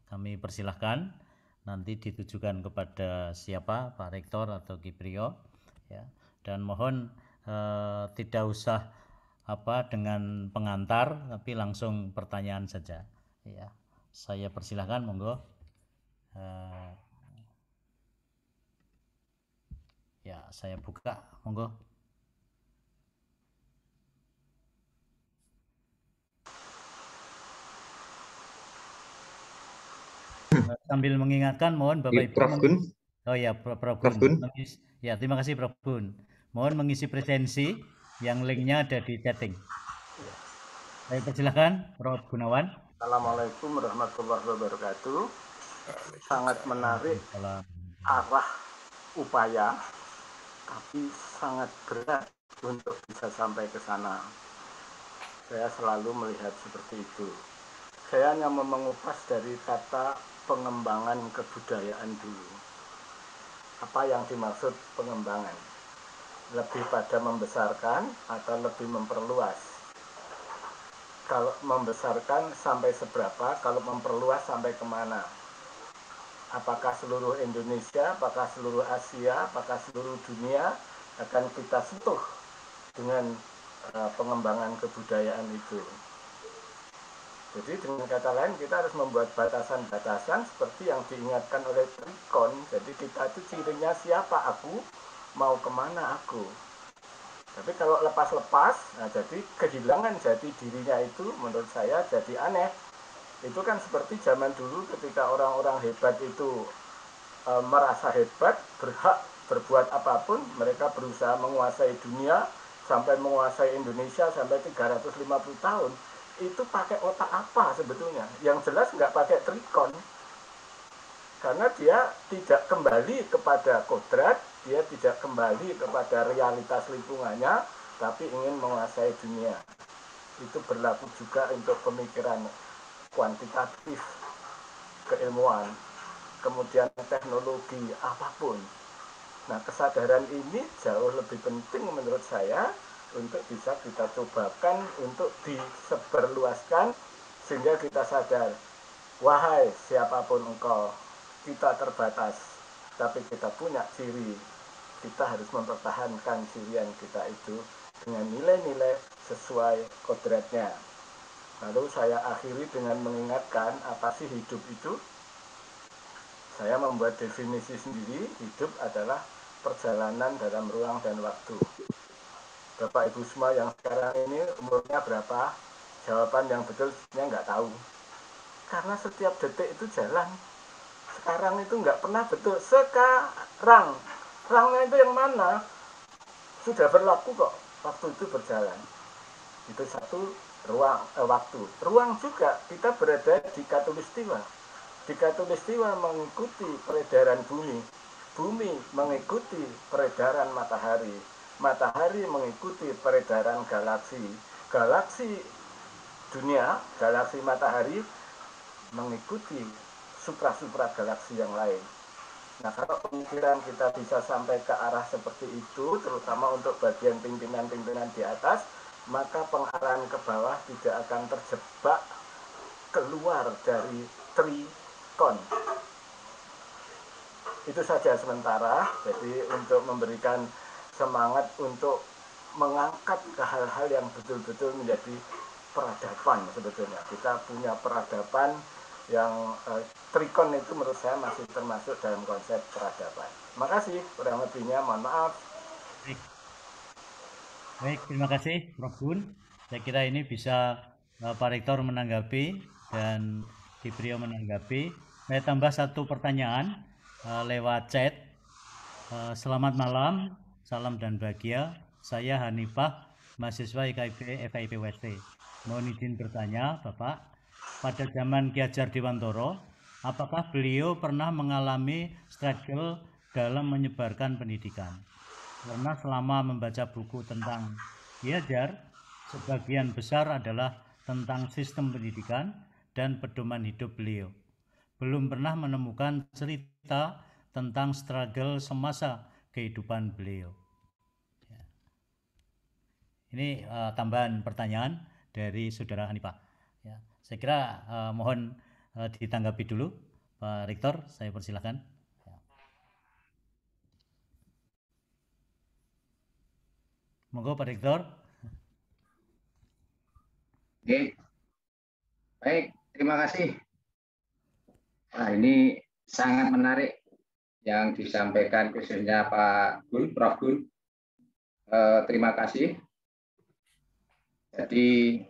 kami persilahkan nanti ditujukan kepada siapa, Pak Rektor atau Kiprio, ya. Dan mohon tidak usah dengan pengantar, tapi langsung pertanyaan saja. Ya, saya persilahkan, monggo. Ya, saya buka, monggo. Sambil mengingatkan, mohon Bapak Ibu Prof Gun. Oh ya, Prof Prof Gun. Gun. Ya, terima kasih Prof Gun. Mohon mengisi presensi yang linknya ada di chatting. Saya persilahkan, Prof Gunawan. Assalamualaikum warahmatullahi wabarakatuh. Sangat menarik Waalaikumsalam. arah upaya, tapi sangat berat untuk bisa sampai ke sana. Saya selalu melihat seperti itu. Saya hanya mau mengupas dari kata pengembangan kebudayaan dulu. Apa yang dimaksud pengembangan? Lebih pada membesarkan atau lebih memperluas? Kalau membesarkan sampai seberapa, kalau memperluas sampai kemana? Apakah seluruh Indonesia, apakah seluruh Asia, apakah seluruh dunia akan kita sentuh dengan pengembangan kebudayaan itu. Jadi dengan kata lain kita harus membuat batasan-batasan seperti yang diingatkan oleh Trikon. Jadi kita itu cirinya siapa aku, mau kemana aku. Tapi kalau lepas-lepas, nah jadi kehilangan jati dirinya itu menurut saya jadi aneh. Itu kan seperti zaman dulu ketika orang-orang hebat itu merasa hebat, berhak berbuat apapun, mereka berusaha menguasai dunia, sampai menguasai Indonesia sampai 350 tahun. Itu pakai otak apa sebetulnya? Yang jelas nggak pakai trikon. Karena dia tidak kembali kepada kodrat, dia tidak kembali kepada realitas lingkungannya, tapi ingin menguasai dunia. Itu berlaku juga untuk pemikiran kuantitatif, keilmuan, kemudian teknologi apapun. Nah, kesadaran ini jauh lebih penting menurut saya untuk bisa kita cobakan untuk disebarluaskan sehingga kita sadar, wahai siapapun engkau, kita terbatas, tapi kita punya ciri. Kita harus mempertahankan cirian kita itu dengan nilai-nilai sesuai kodratnya. Lalu saya akhiri dengan mengingatkan apa sih hidup itu. Saya membuat definisi sendiri, hidup adalah perjalanan dalam ruang dan waktu. Bapak Ibu semua yang sekarang ini umurnya berapa? Jawaban yang betul sebenarnya nggak tahu. Karena setiap detik itu jalan. Sekarang itu nggak pernah betul. Sekarang. Rangnya itu yang mana? Sudah berlaku kok. Waktu itu berjalan. Itu satu waktu. Ruang juga kita berada di Katulistiwa. Di Katulistiwa mengikuti peredaran bumi. Bumi mengikuti peredaran matahari. Matahari mengikuti peredaran galaksi. Galaksi dunia, galaksi matahari mengikuti supra-supra galaksi yang lain. Nah, kalau pemikiran kita bisa sampai ke arah seperti itu, terutama untuk bagian pimpinan-pimpinan di atas, maka pengarahan ke bawah tidak akan terjebak keluar dari trikon. Itu saja sementara. Jadi untuk memberikan semangat untuk mengangkat ke hal-hal yang betul-betul menjadi peradaban sebetulnya. Kita punya peradaban yang trikon itu menurut saya masih termasuk dalam konsep peradaban. Makasih, kurang lebihnya mohon maaf. Baik, terima kasih Prof Gun. Saya kira ini bisa Pak Rektor menanggapi dan Kiprio menanggapi. Saya tambah satu pertanyaan lewat chat. Selamat malam, salam dan bahagia. Saya Hanifah, mahasiswa IKIP FIP WST. Mohon izin bertanya, Bapak, pada zaman Ki Hajar Dewantoro, apakah beliau pernah mengalami struggle dalam menyebarkan pendidikan? Karena selama membaca buku tentang Ki Hajar, sebagian besar adalah tentang sistem pendidikan dan pedoman hidup beliau. Belum pernah menemukan cerita tentang struggle semasa kehidupan beliau. Ini tambahan pertanyaan dari Saudara Hanifah. Ya, saya kira mohon ditanggapi dulu. Pak Rektor, saya persilakan. Monggo Pak Rektor. Oke, baik, terima kasih. Nah, ini sangat menarik yang disampaikan khususnya Pak Gun, Prof. Gun. Terima kasih. Jadi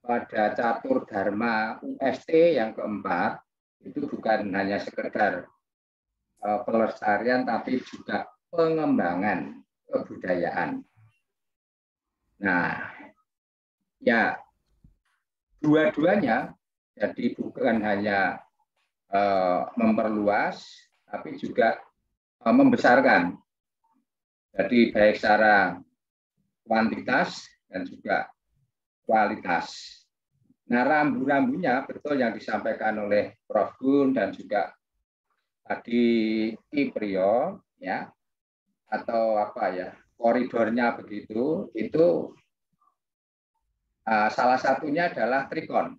pada catur dharma UST yang keempat itu bukan hanya sekedar pelestarian tapi juga pengembangan kebudayaan. Nah, ya dua-duanya jadi bukan hanya memperluas tapi juga membesarkan. Jadi baik secara kuantitas dan juga kualitas. Nah, rambu-rambunya betul yang disampaikan oleh Prof. Gun dan juga tadi Ki Priyo, ya, atau apa ya, koridornya begitu, itu salah satunya adalah trikon.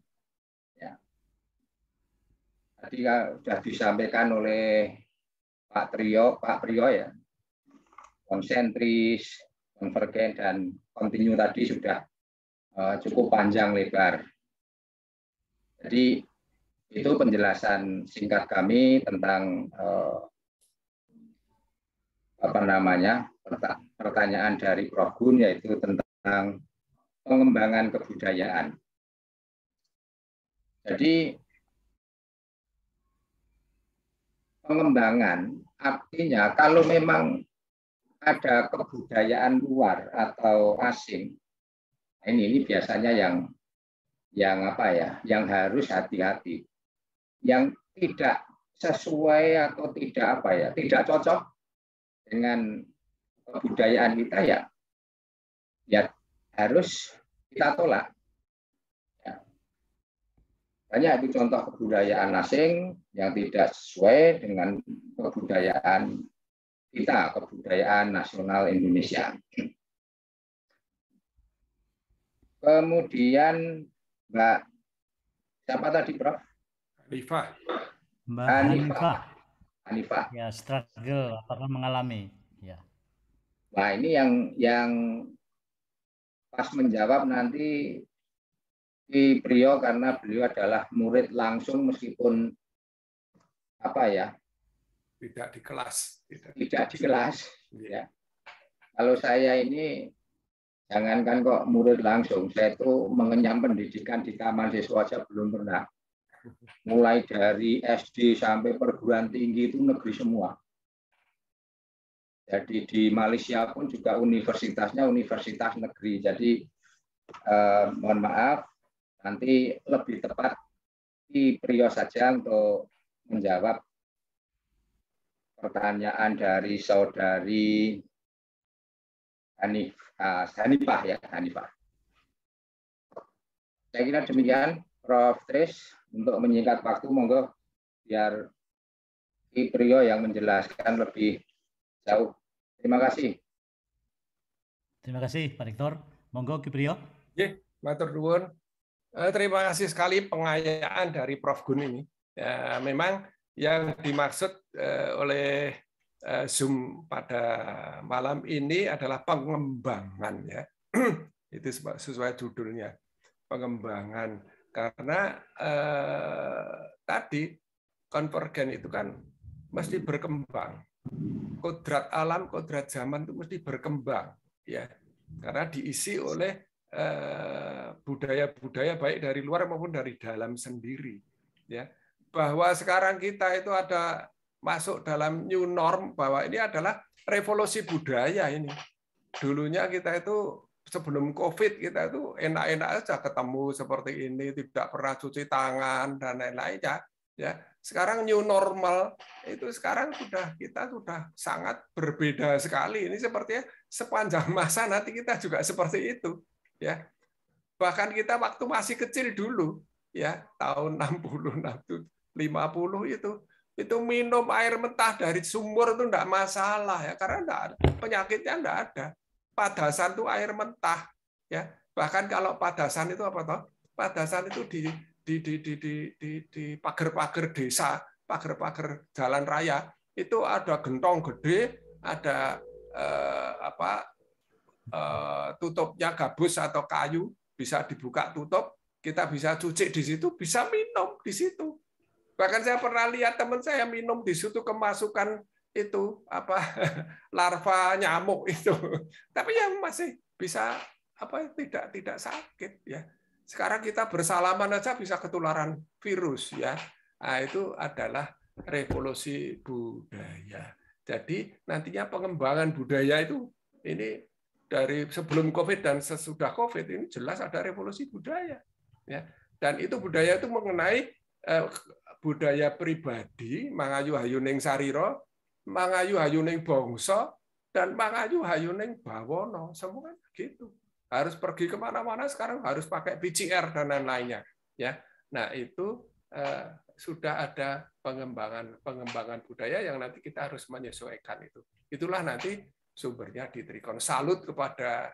Ya. Tadi sudah disampaikan oleh Pak Priyo ya, konsentris, konvergen, dan kontinu tadi sudah cukup panjang lebar. Jadi itu penjelasan singkat kami tentang pertanyaan dari Prof. Gun, yaitu tentang pengembangan kebudayaan. Jadi pengembangan artinya kalau memang ada kebudayaan luar atau asing, ini biasanya yang harus hati-hati, yang tidak sesuai atau tidak cocok dengan kebudayaan kita, ya harus kita tolak. Ya. Banyak itu contoh kebudayaan asing yang tidak sesuai dengan kebudayaan kita, kebudayaan nasional Indonesia. Kemudian Mbak, siapa tadi, Prof? Hanifah. Mbak Hanifah. Ya, struggle, apakah mengalami? Ya. Nah, ini yang pas menjawab nanti Ki Priyo, karena beliau adalah murid langsung meskipun tidak di kelas. Tidak di kelas. Ya. Kalau saya ini jangankan kok murid langsung, saya itu mengenyam pendidikan di taman siswa aja belum pernah. Mulai dari SD sampai perguruan tinggi itu negeri semua. Jadi di Malaysia pun juga universitasnya universitas negeri. Jadi mohon maaf, nanti lebih tepat Ki Priyo saja untuk menjawab pertanyaan dari saudari Hanifah ya, Hanifah. Saya kira demikian, Prof. Tris, untuk menyingkat waktu, monggo biar Ki Priyo yang menjelaskan lebih jauh. Terima kasih. Terima kasih, Pak Rektor. Monggo Ki Priyo. Matur nuwun. Terima kasih sekali pengayaan dari Prof. Gun ini. Ya, memang yang dimaksud oleh Zoom pada malam ini adalah pengembangan, ya. Itu sesuai judulnya, pengembangan. Karena tadi konvergen itu kan mesti berkembang. Kodrat alam, kodrat zaman itu mesti berkembang, ya. Karena diisi oleh budaya-budaya baik dari luar maupun dari dalam sendiri, ya. Bahwa sekarang kita itu ada masuk dalam new norm, bahwa ini adalah revolusi budaya ini. Dulunya kita itu sebelum COVID kita itu enak-enak aja ketemu seperti ini, tidak pernah cuci tangan dan lain-lainnya, ya. Sekarang new normal itu sekarang kita sudah sangat berbeda sekali. Ini sepertinya sepanjang masa nanti kita juga seperti itu, ya. Bahkan kita waktu masih kecil dulu, ya, tahun 60, 50 itu minum air mentah dari sumur itu enggak masalah, ya, karena enggak ada penyakitnya, enggak ada. Padasan itu air mentah, ya. Bahkan kalau padasan itu apa toh? Padasan itu di pagar-pagar desa, pagar-pagar jalan raya itu ada gentong gede, ada tutupnya gabus atau kayu, bisa dibuka tutup, kita bisa cuci di situ, bisa minum di situ. Bahkan saya pernah lihat teman saya minum di situ kemasukan itu larva nyamuk itu. Tapi ya masih bisa tidak sakit ya. Sekarang kita bersalaman aja bisa ketularan virus ya. Nah, itu adalah revolusi budaya. Jadi nantinya pengembangan budaya itu ini dari sebelum COVID dan sesudah COVID ini jelas ada revolusi budaya ya. Dan itu budaya itu mengenai budaya pribadi, mangayu hayuning sarira, mangayu hayuning bangsa, dan mangayu hayuning bawana. Semua gitu. Harus pergi kemana-mana sekarang harus pakai PCR dan lain-lainnya. Ya, nah itu sudah ada pengembangan budaya yang nanti kita harus menyesuaikan itu. Itulah nanti sumbernya di Trikon. Salut kepada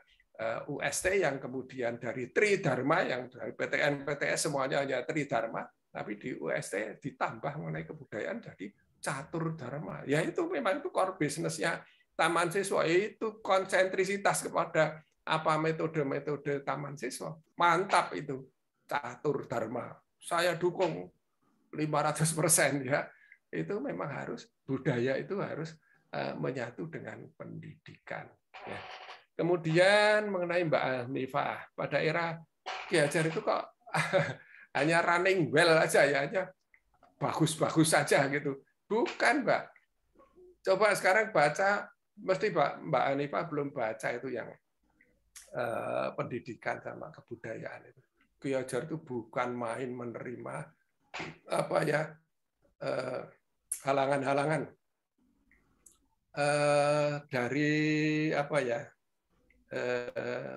UST yang kemudian dari Tridharma, yang dari PTN, PTS semuanya hanya Tridharma, tapi di UST ditambah mengenai kebudayaan jadi catur dharma. Ya itu memang itu core business-nya Taman Siswa, itu konsentrisitas kepada metode-metode Taman Siswa. Mantap itu catur dharma. Saya dukung 500% ya. Itu memang harus budaya itu harus menyatu dengan pendidikan. Ya. Kemudian mengenai Mbak Hanifah, pada era Ki Hajar itu kok hanya running well aja ya, hanya bagus-bagus saja gitu. Bukan, Mbak. Coba sekarang baca, mesti Mbak Hanifah belum baca itu yang pendidikan sama kebudayaan itu. Ki Hajar itu bukan main menerima halangan-halangan dari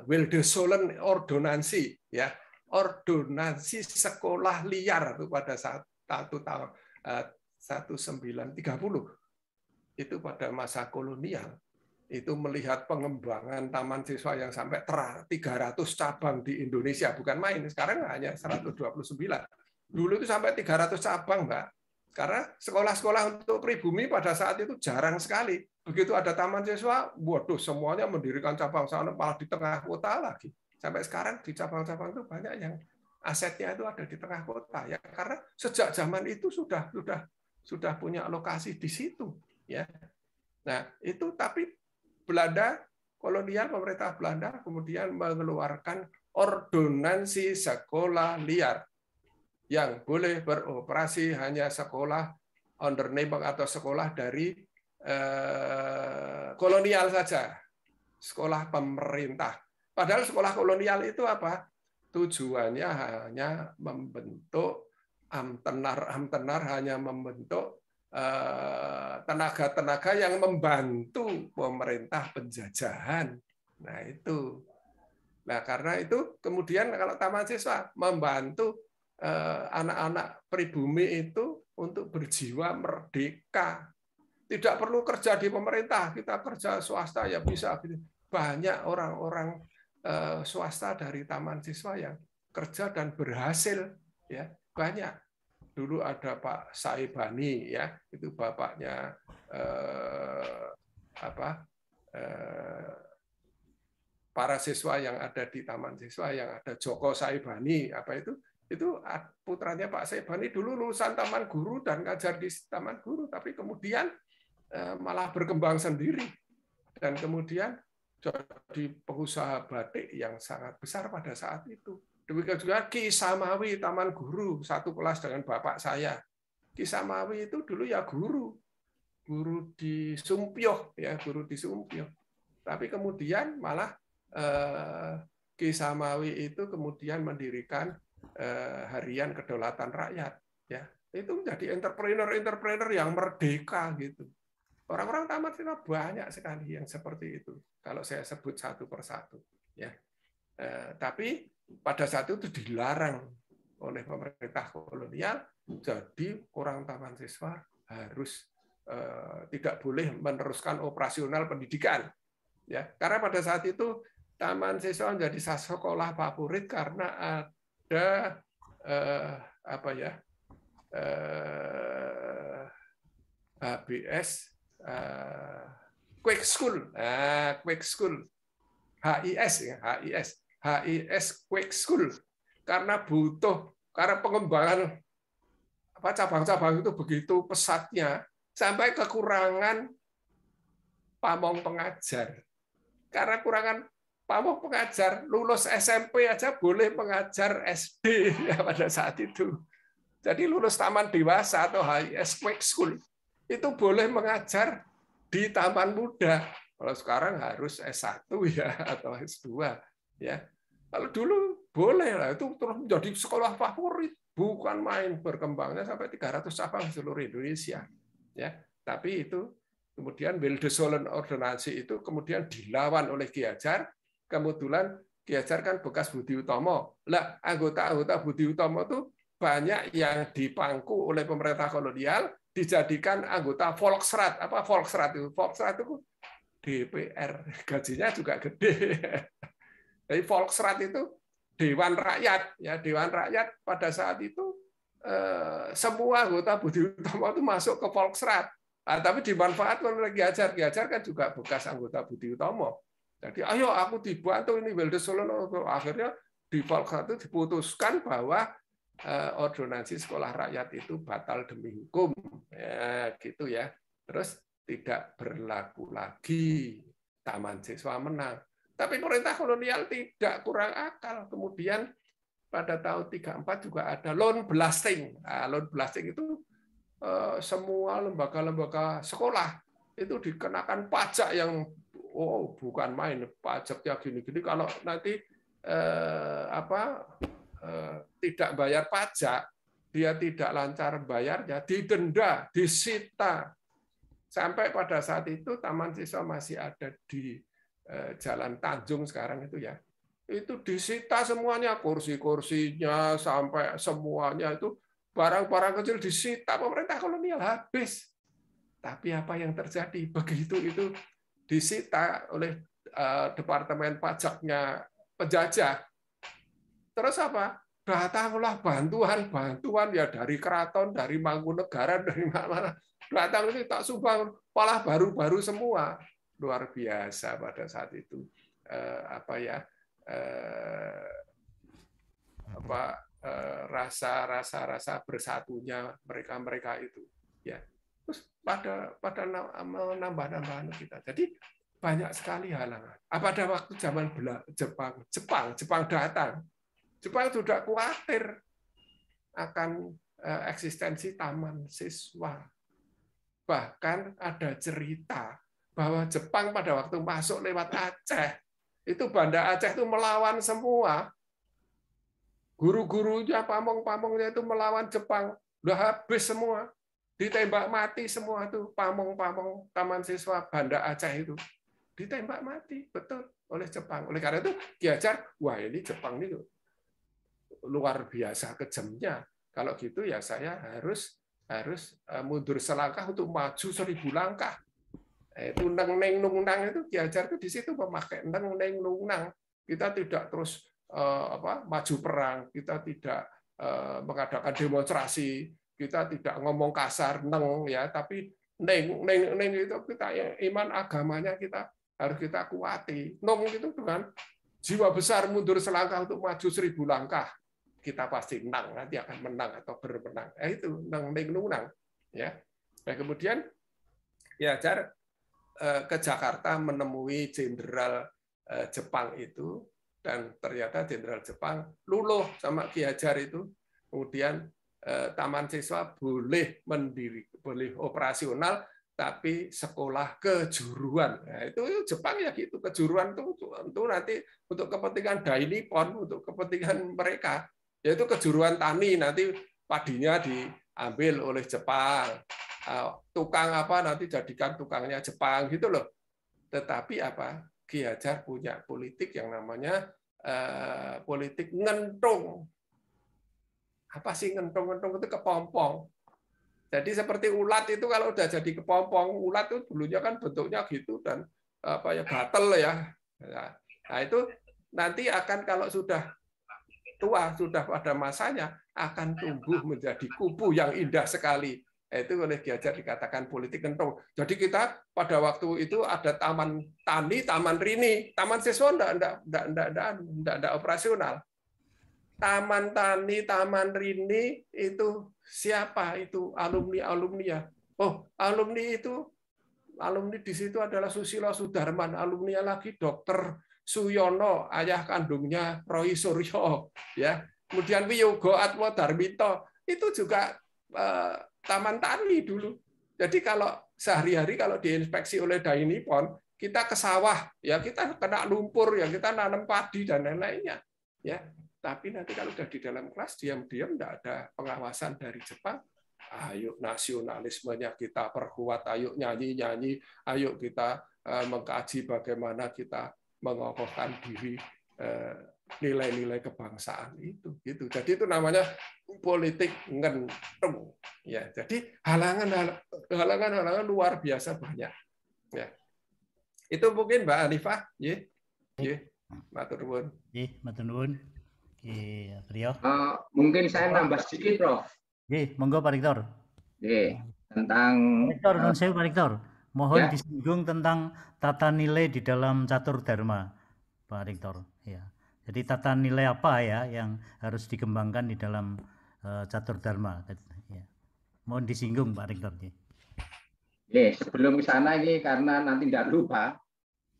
Wildesolen ordonansi ya, ordonansi sekolah liar itu pada saat tahun 1930 itu pada masa kolonial itu melihat pengembangan Taman Siswa yang sampai 300 cabang di Indonesia, bukan main. Sekarang hanya 129. Dulu itu sampai 300 cabang, Mbak. Karena sekolah-sekolah untuk pribumi pada saat itu jarang sekali. Begitu ada Taman Siswa, waduh semuanya mendirikan cabang sana, malah di tengah kota lagi. Sampai sekarang di cabang-cabang itu banyak yang asetnya itu ada di tengah kota ya, karena sejak zaman itu sudah punya lokasi di situ ya. Nah, itu tapi Belanda kolonial, pemerintah Belanda kemudian mengeluarkan ordonansi sekolah liar yang boleh beroperasi hanya sekolah onderneming atau sekolah dari kolonial saja, sekolah pemerintah. Padahal sekolah kolonial itu apa? Tujuannya hanya membentuk amtenar hanya membentuk tenaga-tenaga yang membantu pemerintah penjajahan. Nah itu. Nah karena itu kemudian kalau Taman Siswa membantu anak-anak pribumi itu untuk berjiwa merdeka. Tidak perlu kerja di pemerintah, kita kerja swasta ya bisa. Banyak orang-orang swasta dari Taman Siswa yang kerja dan berhasil ya, banyak. Dulu ada Pak Saibani ya, itu bapaknya para siswa yang ada di Taman Siswa, yang ada Joko Saibani itu putranya Pak Saibani dulu lulusan Taman Guru dan ngajar di Taman Guru, tapi kemudian malah berkembang sendiri dan kemudian jadi pengusaha batik yang sangat besar pada saat itu. Demikian juga Ki Samawi Taman Guru, satu kelas dengan bapak saya. Ki Samawi itu dulu ya guru di Sumpyoh ya, guru di Sumpyoh. Tapi kemudian malah Ki Samawi itu kemudian mendirikan Harian Kedaulatan Rakyat ya. Itu menjadi entrepreneur yang merdeka gitu. Orang-orang Taman Siswa banyak sekali yang seperti itu. Kalau saya sebut satu persatu ya. Tapi pada saat itu dilarang oleh pemerintah kolonial, jadi orang Taman Siswa harus tidak boleh meneruskan operasional pendidikan, ya karena pada saat itu Taman Siswa menjadi sekolah favorit karena ada apa ya, HBS, Quick School, Quick School, HIS ya, HIS Quick School, karena pengembangan cabang-cabang itu begitu pesatnya sampai kekurangan pamong pengajar. Karena kurangan pamong pengajar, lulus SMP aja boleh mengajar SD ya, pada saat itu. Jadi lulus taman dewasa atau HIS Quick School itu boleh mengajar di taman muda. Kalau sekarang harus S1 ya atau S2 ya. Kalau dulu boleh lah, itu terus menjadi sekolah favorit, bukan main, berkembangnya sampai 300 cabang di seluruh Indonesia ya. Tapi itu kemudian Wildesolen ordonansi itu kemudian dilawan oleh Ki Hajar. Kebetulan Ki Hajar kan bekas Budi Utomo. Lah anggota-anggota Budi Utomo itu banyak yang dipangku oleh pemerintah kolonial dijadikan anggota Volksrat. Apa Volksrat itu? Volksrat itu DPR, gajinya juga gede. Jadi Volksrat itu Dewan Rakyat, ya Dewan Rakyat pada saat itu semua anggota Budi Utomo itu masuk ke Volksrat. Nah, tapi dimanfaatkan oleh Ki Hajar. Ki Hajar kan juga bekas anggota Budi Utomo. Jadi ayo aku dibantu ini Wildesolen. Akhirnya di Volksrat itu diputuskan bahwa ordonansi sekolah rakyat itu batal demi hukum, ya, gitu ya. Terus tidak berlaku lagi, taman siswa menang. Tapi pemerintah kolonial tidak, kurang akal. Kemudian pada tahun 34 juga ada loan blasting. Nah, loan blasting itu semua lembaga-lembaga sekolah itu dikenakan pajak yang bukan main, pajaknya gini-gini. Kalau nanti tidak bayar pajak, dia tidak lancar bayarnya, didenda, disita. Sampai pada saat itu taman siswa masih ada di Jalan Tanjung sekarang itu ya. Itu disita semuanya, kursi-kursinya sampai semuanya itu barang-barang kecil disita, pemerintah kolonial habis. Tapi apa yang terjadi begitu itu disita oleh Departemen Pajaknya penjajah? Terus apa? Datanglah bantuan ya dari keraton, dari Mangkunegaran, dari mana-mana. Datang ini tak sumbang, malah baru-baru semua. Luar biasa pada saat itu. Rasa bersatunya mereka itu. Ya. Terus pada nambah-nambah kita. Jadi banyak sekali halangan. Pada waktu zaman Jepang datang. Jepang sudah khawatir akan eksistensi taman siswa. Bahkan ada cerita bahwa Jepang pada waktu masuk lewat Aceh, itu Banda Aceh itu melawan semua. Guru-gurunya, pamong-pamongnya itu melawan Jepang. Udah habis semua. Ditembak mati semua itu pamong-pamong taman siswa Banda Aceh itu. Ditembak mati, betul, oleh Jepang. Oleh karena itu, Ki Hajar, wah ini Jepang ini luar biasa kejamnya. Kalau gitu ya saya harus mundur selangkah untuk maju 1000 langkah. Itu neng nung nang itu Ki Hajar itu di situ memakai neng nung nang. Kita tidak terus maju perang, kita tidak mengadakan demonstrasi, kita tidak ngomong kasar neng ya, tapi neng itu kita iman agamanya harus kita kuati. Nong itu dengan jiwa besar mundur selangkah untuk maju 1000 langkah. Kita pasti menang, nanti akan menang atau bermenang. Itu nang ya. Nah, kemudian Ki Hajar ke Jakarta menemui jenderal Jepang itu, dan ternyata jenderal Jepang luluh sama Ki Hajar itu. Kemudian taman siswa boleh operasional, tapi sekolah kejuruan. Nah, itu Jepang ya gitu, kejuruan itu nanti untuk kepentingan Dai Nippon, untuk kepentingan mereka. Yaitu kejuruan tani, nanti padinya diambil oleh Jepang, tukang nanti jadikan tukangnya Jepang gitu loh. Tetapi Ki Hajar punya politik yang namanya politik ngentung. Apa sih ngentung? Ngentung itu kepompong. Jadi seperti ulat itu kalau udah jadi kepompong, ulat itu dulunya kan bentuknya gitu dan gatel ya. Nah itu nanti akan kalau sudah tua, sudah pada masanya, akan tumbuh menjadi kubu yang indah sekali. Itu oleh Ki Hajar dikatakan politik kentung. Jadi kita pada waktu itu ada taman tani, taman rini, taman siswa enggak operasional. Taman tani, taman rini itu siapa itu alumni ya? Oh, alumni di situ adalah Susilo Sudarman, alumni lagi Dr. Suyono, ayah kandungnya Roy Suryo, ya. Kemudian Wiyogo Atmo Darmito itu juga taman tani dulu. Jadi kalau sehari-hari kalau diinspeksi oleh Dainipon, kita ke sawah, ya kita kena lumpur, ya kita nanam padi dan lain-lainnya, ya. Tapi nanti kalau sudah di dalam kelas diam-diam tidak ada pengawasan dari Jepang. Ayo nasionalismenya kita perkuat, ayo nyanyi-nyanyi, ayo kita mengkaji bagaimana kita mengokohkan diri, nilai-nilai kebangsaan itu gitu. Jadi itu namanya politik ngentung, ya. Jadi halangan luar biasa banyak, ya. Itu mungkin Mbak Hanifah, matur nuwun. Matur nuwun. Rio. Mungkin saya nambah sedikit, Prof. Monggo Pak Rektor. Tentang Rektor, non sewu Pak Rektor. Mohon disinggung tentang tata nilai di dalam catur dharma, Pak Rektor. Ya. Jadi tata nilai apa ya yang harus dikembangkan di dalam catur dharma? Ya. Mohon disinggung Pak Rektor. Sebelum ke sana ini karena nanti tidak lupa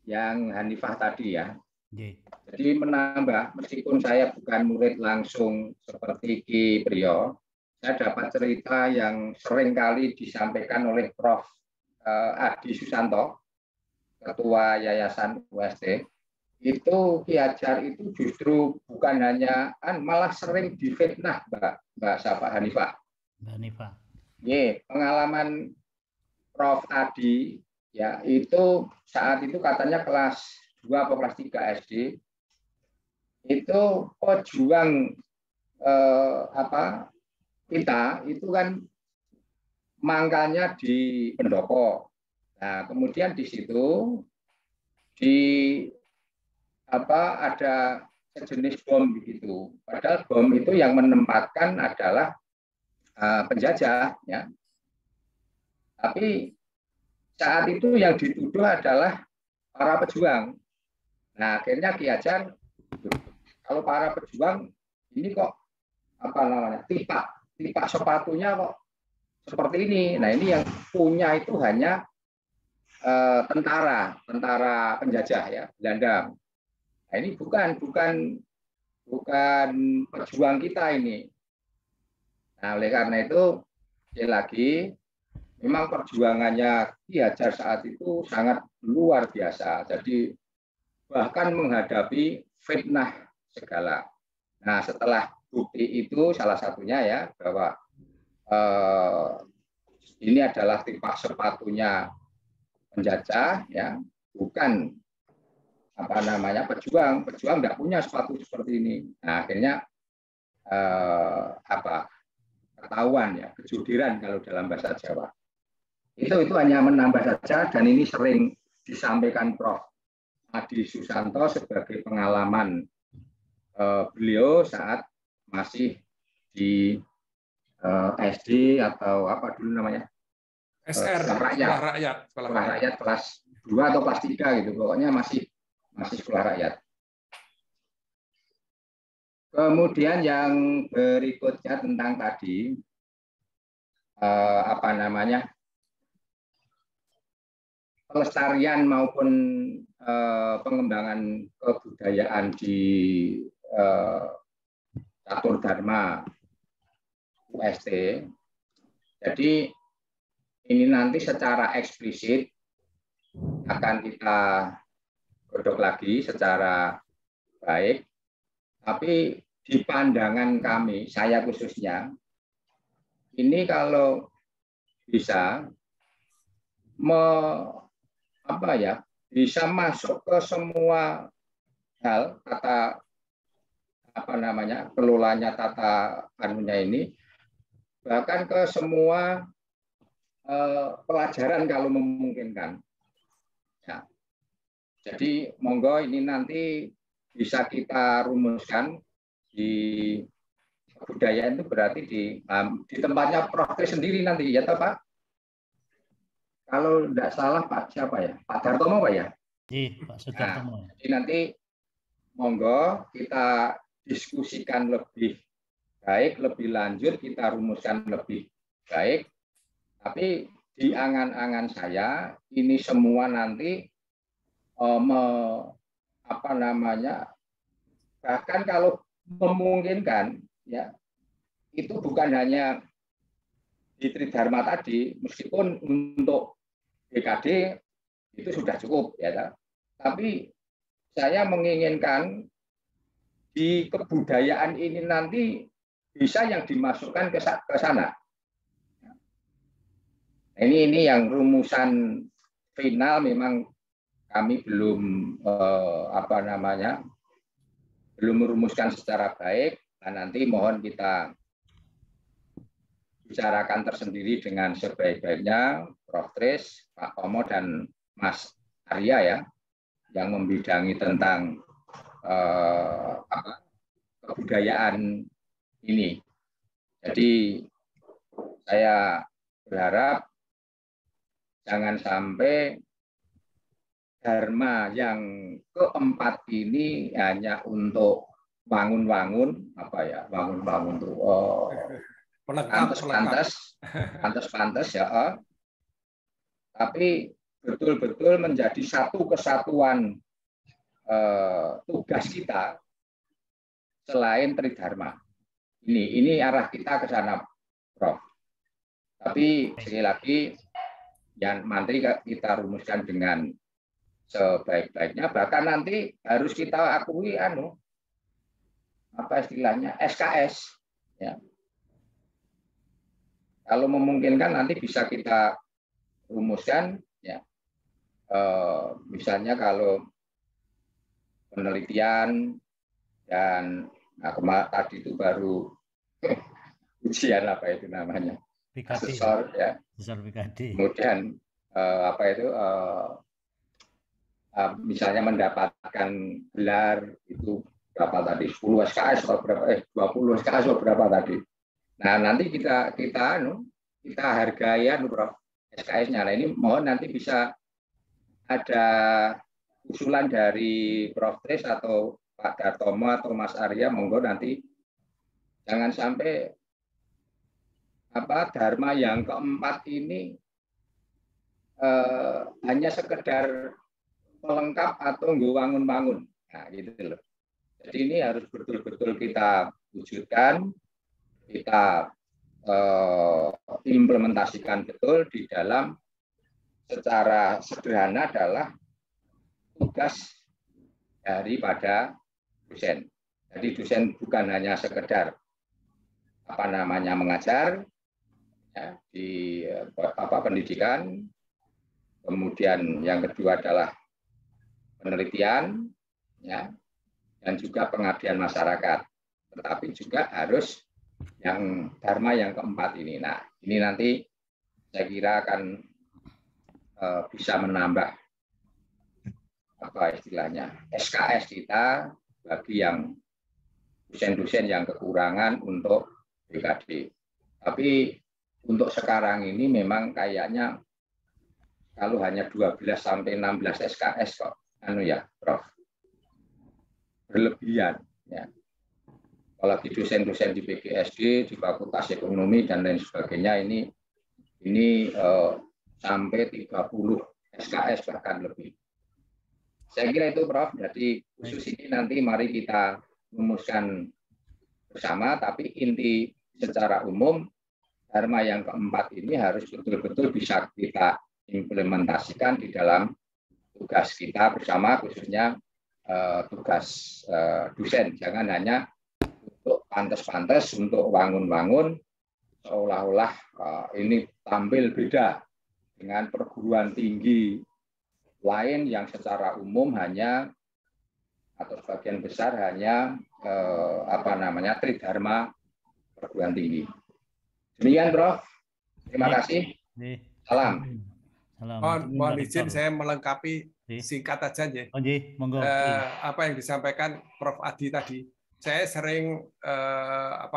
yang Hanifah tadi ya. Jadi menambah, meskipun saya bukan murid langsung seperti Ki Priyo, saya dapat cerita yang sering kali disampaikan oleh Prof. Adi Susanto, Ketua Yayasan UST. Itu Ki Hajar itu justru bukan hanya, malah sering difitnah, Mbak Safa Hanifah. Pengalaman Prof. Adi, ya itu saat itu katanya kelas 2 atau kelas 3 SD, itu pejuang kita itu kan mangkalnya di Pendopo. Nah, kemudian di situ ada sejenis bom begitu. Padahal bom itu yang menempatkan adalah penjajah, ya. Tapi saat itu yang dituduh adalah para pejuang. Nah, akhirnya Ki Hajar, kalau para pejuang ini kok tipak sepatunya kok seperti ini. Nah, ini yang punya itu hanya tentara penjajah ya, Belanda. Nah, ini bukan pejuang kita ini. Nah, oleh karena itu sekali lagi memang perjuangannya Ki Hajar saat itu sangat luar biasa. Jadi bahkan menghadapi fitnah segala. Nah, setelah bukti itu salah satunya ya bahwa ini adalah tipak sepatunya penjajah, ya, bukan pejuang tidak punya sepatu seperti ini. Nah, akhirnya ketahuan ya, kejudiran kalau dalam bahasa Jawa. Itu hanya menambah saja, dan ini sering disampaikan Prof. Adi Susanto sebagai pengalaman beliau saat masih di SD atau apa dulu namanya? Sekolah rakyat kelas 2 atau kelas 3 gitu. Pokoknya masih sekolah rakyat. Kemudian yang berikutnya tentang tadi pelestarian maupun pengembangan kebudayaan di catur dharma UST. Jadi ini nanti secara eksplisit akan kita godok lagi secara baik, tapi di pandangan kami, saya khususnya, ini kalau bisa bisa masuk ke semua hal, kelolanya tata anunya ini, bahkan ke semua pelajaran kalau memungkinkan. Ya. Jadi monggo ini nanti bisa kita rumuskan di kebudayaan itu berarti di tempatnya Prof sendiri nanti ya toh Pak? Kalau tidak salah Pak siapa ya? Pak Dartomo Pak ya? Iya, Pak Sudartomo. Nah, jadi nanti monggo kita diskusikan lebih baik, lebih lanjut, kita rumuskan lebih baik. Tapi di angan-angan saya ini semua nanti bahkan kalau memungkinkan ya itu bukan hanya di Tridharma tadi, meskipun untuk BKD itu sudah cukup ya, tapi saya menginginkan di kebudayaan ini nanti bisa yang dimasukkan ke sana. Ini yang rumusan final memang kami belum belum merumuskan secara baik, dan nanti mohon kita bicarakan tersendiri dengan sebaik-baiknya Prof Tris, Pak Tomo dan Mas Arya ya, yang membidangi tentang kebudayaan ini. Jadi saya berharap jangan sampai dharma yang keempat ini hanya untuk bangun-bangun tuh pantas ya, tapi betul-betul menjadi satu kesatuan tugas kita selain Tridharma. Ini arah kita ke sana, Prof. Tapi sekali lagi yang nanti kita rumuskan dengan sebaik-baiknya, bahkan nanti harus kita akui istilahnya SKS ya. Kalau memungkinkan nanti bisa kita rumuskan ya. Misalnya kalau penelitian dan tadi itu baru ujian itu namanya asesor ya. Kemudian misalnya mendapatkan gelar itu berapa tadi, 10 SKS atau berapa 20 SKS atau berapa tadi. Nah, nanti kita hargai Prof SKS-nya. Nah, ini mohon nanti bisa ada usulan dari Prof Tris atau Pak Dartomo atau Mas Arya, monggo nanti jangan sampai dharma yang keempat ini hanya sekedar pelengkap atau bangun-bangun. Nah, gitu loh. Jadi ini harus betul-betul kita wujudkan, kita implementasikan betul di dalam secara sederhana adalah tugas daripada dosen. Jadi dosen bukan hanya sekedar mengajar ya, di pendidikan, kemudian yang kedua adalah penelitian ya, dan juga pengabdian masyarakat, tetapi juga harus yang dharma yang keempat ini. Nah, ini nanti saya kira akan bisa menambah SKS kita bagi yang dosen-dosen yang kekurangan untuk BKD. Tapi untuk sekarang ini memang kayaknya kalau hanya 12 sampai 16 SKS kok Prof. Berlebihan ya. Apalagi dosen-dosen di PGSD, di Fakultas Ekonomi dan lain sebagainya ini sampai 30 SKS bahkan lebih. Saya kira itu Prof. Jadi khusus ini nanti mari kita rumuskan bersama, tapi inti secara umum dharma yang keempat ini harus betul-betul bisa kita implementasikan di dalam tugas kita bersama, khususnya tugas dosen. Jangan hanya untuk pantas-pantas, untuk bangun-bangun, seolah-olah ini tampil beda dengan perguruan tinggi lain yang secara umum hanya atau sebagian besar hanya Tridharma perguruan tinggi. Demikian Prof. Terima kasih. Salam. Mohon izin saya melengkapi singkat aja ya. Monggo. Apa yang disampaikan Prof Adi tadi. saya sering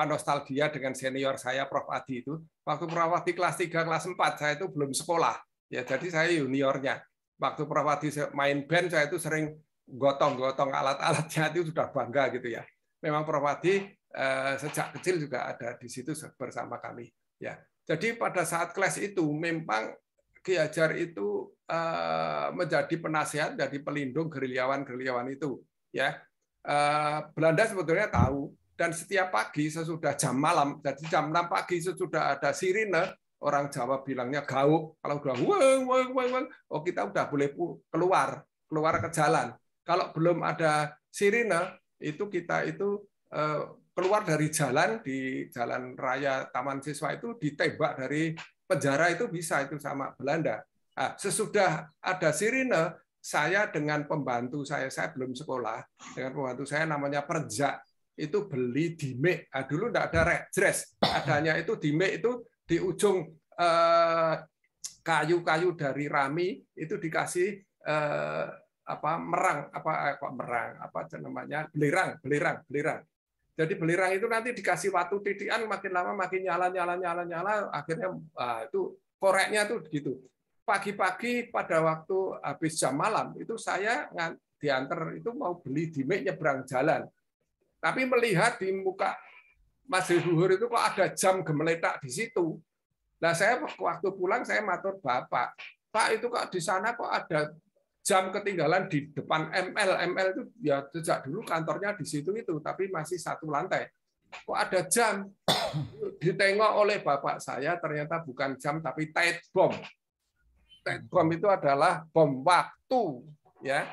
nostalgia dengan senior saya Prof Adi itu. Waktu Prof Adi kelas 3, kelas 4 saya itu belum sekolah. Ya, jadi saya juniornya. Waktu Prof Adi main band saya itu sering gotong-gotong alat-alatnya, itu sudah bangga gitu ya. Memang Prof Adi sejak kecil juga ada di situ bersama kami. Ya, jadi pada saat kelas itu memang Ki Hajar itu menjadi penasihat, jadi pelindung gerilyawan itu. Ya, Belanda sebetulnya tahu, dan setiap pagi sesudah jam malam, jadi jam 6 pagi sesudah ada sirine, orang Jawa bilangnya gauk, kalau udah weng, oh kita udah boleh keluar ke jalan. Kalau belum ada sirine, itu kita itu keluar dari jalan, di jalan raya Taman Siswa itu ditembak dari penjara, itu bisa itu sama Belanda. Nah, sesudah ada sirine, saya dengan pembantu saya belum sekolah, dengan pembantu saya namanya Perja, itu beli dimek. Nah, dulu enggak ada redress, adanya itu dimek, itu di ujung kayu-kayu dari rami itu dikasih belerang. Jadi belerang itu nanti dikasih waktu titian, makin lama makin nyala, akhirnya itu koreknya tuh gitu. Pagi-pagi pada waktu habis jam malam itu saya diantar itu mau beli dimek nyebrang jalan. Tapi melihat di muka Mas Luhur itu kok ada jam gemeletak di situ. Nah, saya waktu pulang saya matur Bapak, Pak itu kok di sana kok ada jam ketinggalan di depan ML itu ya sejak dulu kantornya di situ itu, tapi masih satu lantai. Kok ada jam? Ditengok oleh bapak saya, ternyata bukan jam tapi tight bomb. Tight bomb itu adalah bom waktu, ya.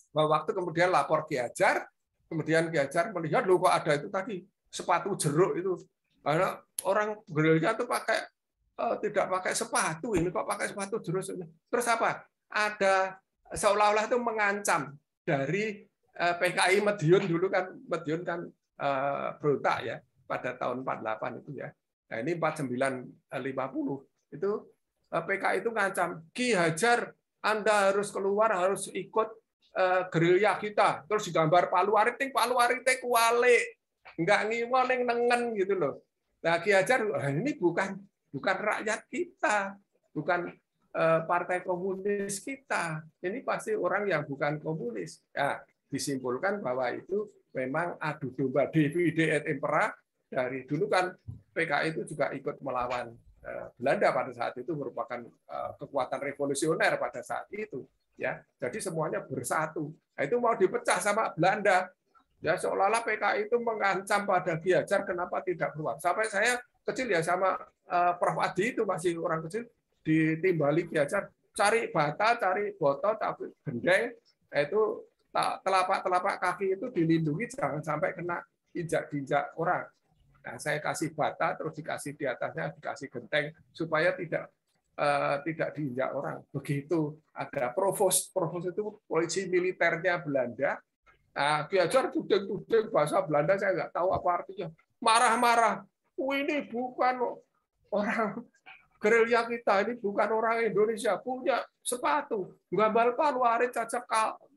Bom waktu, kemudian lapor Ki Hajar, kemudian Ki Hajar melihat loh kok ada itu tadi sepatu jeruk itu. Karena orang gerilya itu pakai tidak pakai sepatu, ini kok pakai sepatu jeruk. Terus apa? Ada seolah-olah itu mengancam dari PKI Madiun dulu kan, Madiun kan berontak ya pada tahun 48 itu ya. Nah, ini 4950 itu PKI itu ngancam, Ki Hajar Anda harus keluar, harus ikut gerilya kita. Terus digambar Palu Ariting kualik, enggak ngiwon ning nengen gitu loh. Nah, Ki Hajar ini bukan rakyat kita, bukan partai komunis kita. Ini pasti orang yang bukan komunis. Ya, disimpulkan bahwa itu memang adu domba divide et impera. Dari dulu kan PKI itu juga ikut melawan Belanda pada saat itu, merupakan kekuatan revolusioner pada saat itu. Ya, jadi semuanya bersatu. Nah, itu mau dipecah sama Belanda. Ya, seolah-olah PKI itu mengancam pada Ki Hajar kenapa tidak keluar. Sampai saya kecil ya sama Prof Adi itu masih orang kecil, ditimbali Ki Hajar, cari bata, cari botol, tapi gendeng, itu telapak kaki itu dilindungi jangan sampai kena injak orang. Nah, saya kasih bata, terus dikasih di atasnya dikasih genteng supaya tidak diinjak orang. Begitu ada provos itu polisi militernya Belanda. Nah, Ki Hajar tuding bahasa Belanda saya nggak tahu apa artinya. Marah-marah. Ini bukan orang gerilya kita, ini bukan orang Indonesia, punya sepatu, gambar Palu Arit cacat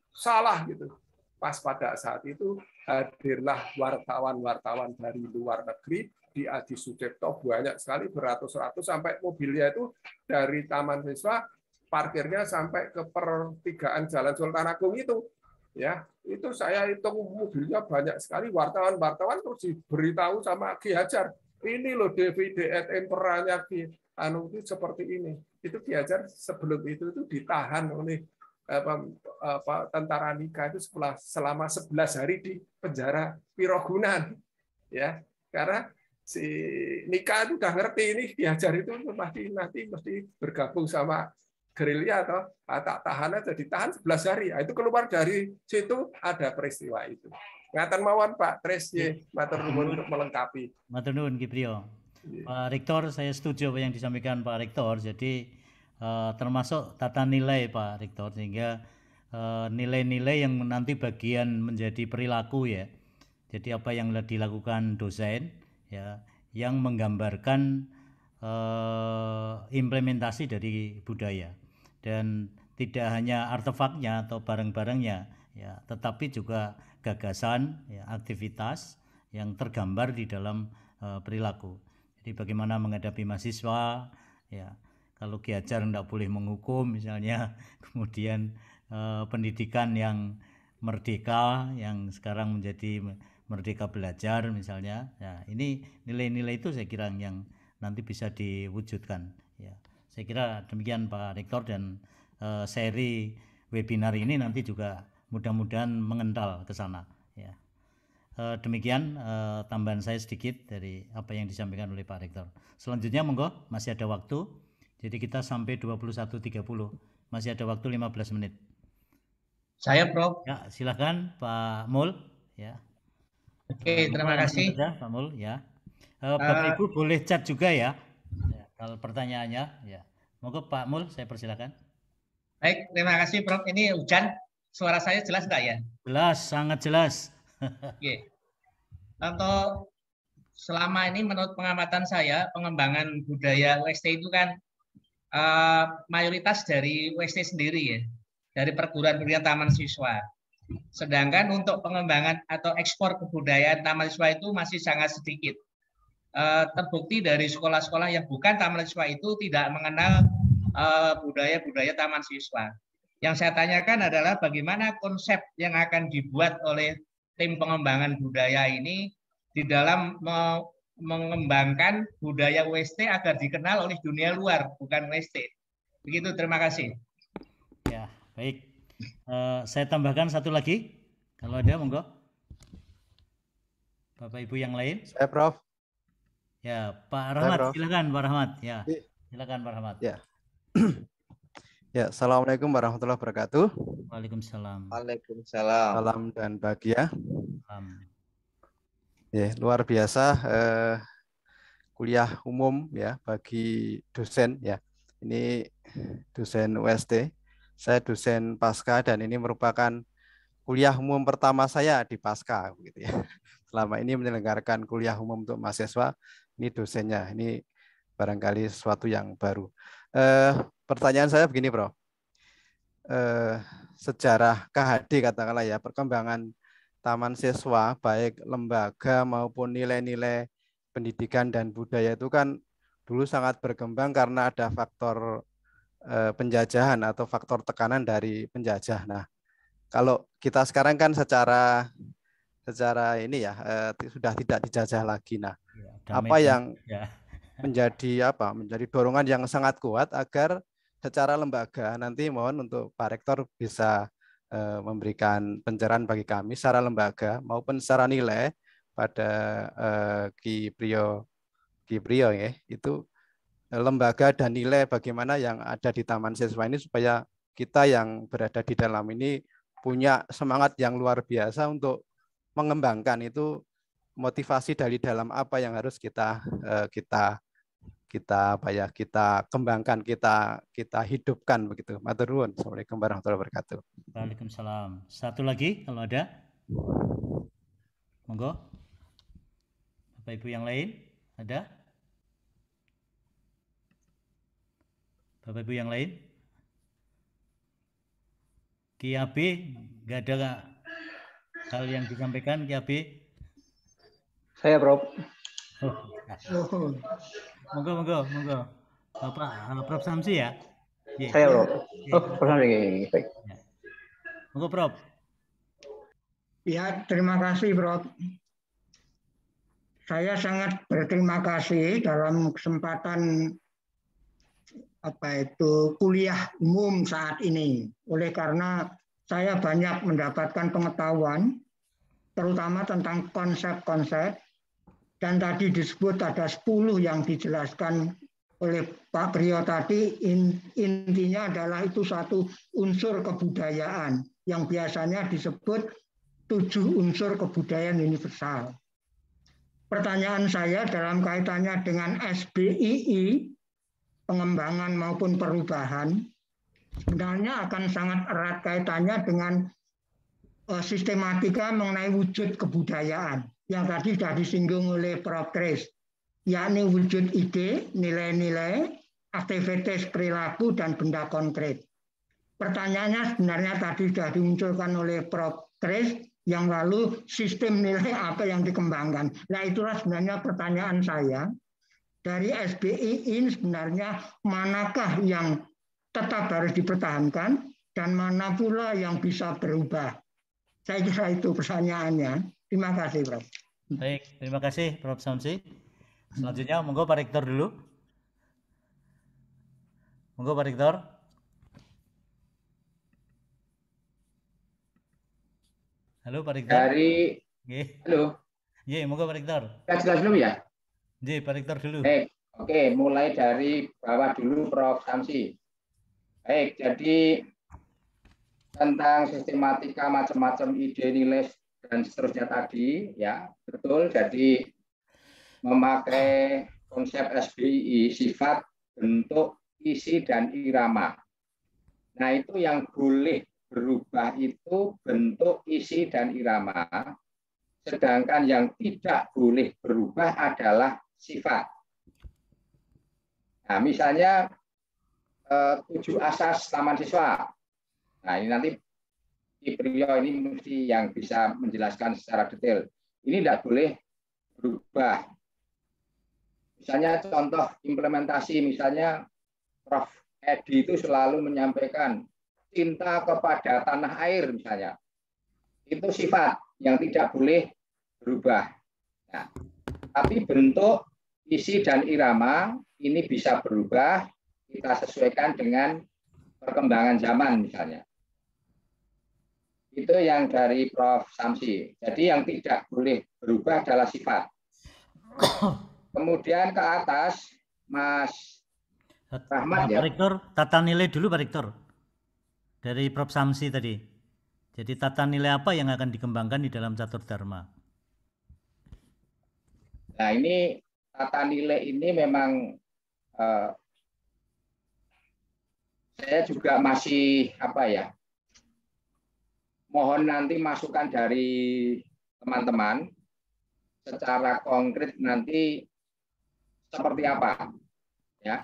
salah gitu. Pas pada saat itu hadirlah wartawan-wartawan dari luar negeri di Adi Sucipto, banyak sekali, beratus-ratus, sampai mobilnya itu dari Taman Siswa parkirnya sampai ke pertigaan Jalan Sultan Agung itu. Ya, itu saya hitung mobilnya banyak sekali, wartawan terus diberitahu sama Ki Hajar. Ini loh divide et impera-nya Ki itu seperti ini. Itu Ki Hajar sebelum itu ditahan oleh tentara Nika itu selama 11 hari di penjara Pirogunan. Ya, karena si Nika itu udah ngerti ini Ki Hajar itu nanti mesti bergabung sama gerilya atau tak tahan aja, ditahan 11 hari. Nah, itu keluar dari situ ada peristiwa itu. Ngaten mawon Pak Tris, matur nuwun untuk melengkapi. Matur nuwun Ki Priyo. Pak Rektor, saya setuju apa yang disampaikan Pak Rektor. Jadi termasuk tata nilai Pak Rektor, sehingga nilai-nilai yang nanti bagian menjadi perilaku ya. Jadi apa yang dilakukan dosen ya, yang menggambarkan implementasi dari budaya, dan tidak hanya artefaknya atau barang-barangnya ya, tetapi juga gagasan, ya, aktivitas yang tergambar di dalam perilaku. Jadi bagaimana menghadapi mahasiswa, ya, kalau Ki Hajar tidak boleh menghukum misalnya, kemudian pendidikan yang merdeka yang sekarang menjadi merdeka belajar misalnya, ya, ini nilai-nilai itu saya kira yang nanti bisa diwujudkan, ya. Saya kira demikian Pak Rektor, dan seri webinar ini nanti juga mudah-mudahan mengental ke sana, ya. Demikian tambahan saya sedikit dari apa yang disampaikan oleh Pak Rektor. Selanjutnya monggo, masih ada waktu. Jadi kita sampai 21.30. Masih ada waktu 15 menit. Saya, Prof. Ya, silakan Pak Mul, ya. Oke, terima kasih. Saja, Pak Mul, ya. Bapak Ibu boleh chat juga ya. Ya, kalau pertanyaannya, ya. Monggo Pak Mul, saya persilakan. Baik, terima kasih Prof. Ini hujan, suara saya jelas enggak ya? Jelas, sangat jelas. Oke. Untuk selama ini menurut pengamatan saya, pengembangan budaya UST itu kan mayoritas dari UST sendiri ya, dari perguruan-perguruan taman siswa. Sedangkan untuk pengembangan atau ekspor kebudayaan taman siswa itu masih sangat sedikit. Terbukti dari sekolah-sekolah yang bukan taman siswa itu tidak mengenal budaya-budaya taman siswa. Yang saya tanyakan adalah bagaimana konsep yang akan dibuat oleh tim pengembangan budaya ini di dalam mengembangkan budaya UST agar dikenal oleh dunia luar, bukan UST. Begitu, terima kasih. Ya, baik. Saya tambahkan satu lagi, kalau ada, monggo. Bapak Ibu yang lain. Saya, Prof. Ya, Pak Rahmat, silakan Pak Rahmat. Ya, silakan Pak Rahmat. Ya. Ya, assalamualaikum warahmatullahi wabarakatuh. Waalaikumsalam. Waalaikumsalam. Salam dan bahagia. Ya, luar biasa kuliah umum ya bagi dosen ya. Ini dosen UST. Saya dosen Pasca dan ini merupakan kuliah umum pertama saya di Pasca gitu ya. Selama ini menyelenggarakan kuliah umum untuk mahasiswa, ini dosennya. Ini barangkali sesuatu yang baru. Pertanyaan saya begini, Bro. Sejarah KHD katakanlah ya, perkembangan taman siswa baik lembaga maupun nilai-nilai pendidikan dan budaya itu kan dulu sangat berkembang karena ada faktor penjajahan atau faktor tekanan dari penjajah. Nah, kalau kita sekarang kan secara ini ya sudah tidak dijajah lagi. Nah, apa yang menjadi dorongan yang sangat kuat agar secara lembaga nanti mohon untuk Pak Rektor bisa memberikan pencerahan bagi kami secara lembaga maupun secara nilai pada Ki Priyo ya, itu lembaga dan nilai bagaimana yang ada di taman siswa ini supaya kita yang berada di dalam ini punya semangat yang luar biasa untuk mengembangkan itu, motivasi dari dalam apa yang harus kita kembangkan, kita hidupkan begitu. Matur nuwun. Assalamualaikum warahmatullahi wabarakatuh. Waalaikumsalam. Satu lagi kalau ada. Monggo. Bapak Ibu yang lain ada? Bapak Ibu yang lain? Ki AB nggak ada hal yang disampaikan, Ki AB? Saya, Prof. Monggo. Bapak Prof Samsi ya? Saya, Prof. Prof Samsi. Baik. Monggo, Prof. Ya, terima kasih, Prof. Saya sangat berterima kasih dalam kesempatan kuliah umum saat ini. Oleh karena saya banyak mendapatkan pengetahuan, terutama tentang konsep-konsep, dan tadi disebut ada 10 yang dijelaskan oleh Pak Priyo tadi, intinya adalah itu satu unsur kebudayaan yang biasanya disebut 7 unsur kebudayaan universal. Pertanyaan saya dalam kaitannya dengan SBII, pengembangan maupun perubahan, sebenarnya akan sangat erat kaitannya dengan sistematika mengenai wujud kebudayaan yang tadi sudah disinggung oleh Prof. Kris, yakni wujud ide, nilai-nilai, aktivitas perilaku, dan benda konkret. pertanyaannya sebenarnya tadi sudah dimunculkan oleh Prof. Kris, yang lalu sistem nilai apa yang dikembangkan. Nah itulah sebenarnya pertanyaan saya. Dari SBI ini sebenarnya manakah yang tetap harus dipertahankan dan mana pula yang bisa berubah. Saya kira itu pertanyaannya. Terima kasih, Prof. Baik, terima kasih Prof. Samsi. Selanjutnya monggo Pak Rektor dulu. Monggo Pak Rektor. Halo Pak Rektor. Halo. Iya, monggo Pak Rektor. Jelas dulu ya? Iya, Pak Rektor dulu. Baik, oke, mulai dari bawah dulu Prof. Samsi. Baik, jadi tentang sistematika macam-macam ide nilai dan seterusnya tadi, ya betul. Jadi memakai konsep SBI, sifat, bentuk, isi, dan irama. Nah itu yang boleh berubah itu bentuk, isi, dan irama. Sedangkan yang tidak boleh berubah adalah sifat. Nah misalnya 7 asas taman siswa. Nah ini nanti Priyo ini mesti yang bisa menjelaskan secara detail. Ini tidak boleh berubah. Misalnya contoh implementasi, misalnya Prof. Edi itu selalu menyampaikan cinta kepada tanah air misalnya. Itu sifat yang tidak boleh berubah. Nah, tapi bentuk, isi, dan irama ini bisa berubah, kita sesuaikan dengan perkembangan zaman misalnya. Itu yang dari Prof. Samsi. Jadi yang tidak boleh berubah adalah sifat. Kemudian ke atas, Mas Rahmat ya. Pak Rektor, tata nilai dulu Pak Rektor. Dari Prof. Samsi tadi. Jadi tata nilai apa yang akan dikembangkan di dalam catur dharma? Nah ini tata nilai ini memang saya juga masih mohon nanti masukan dari teman-teman secara konkret nanti seperti apa ya.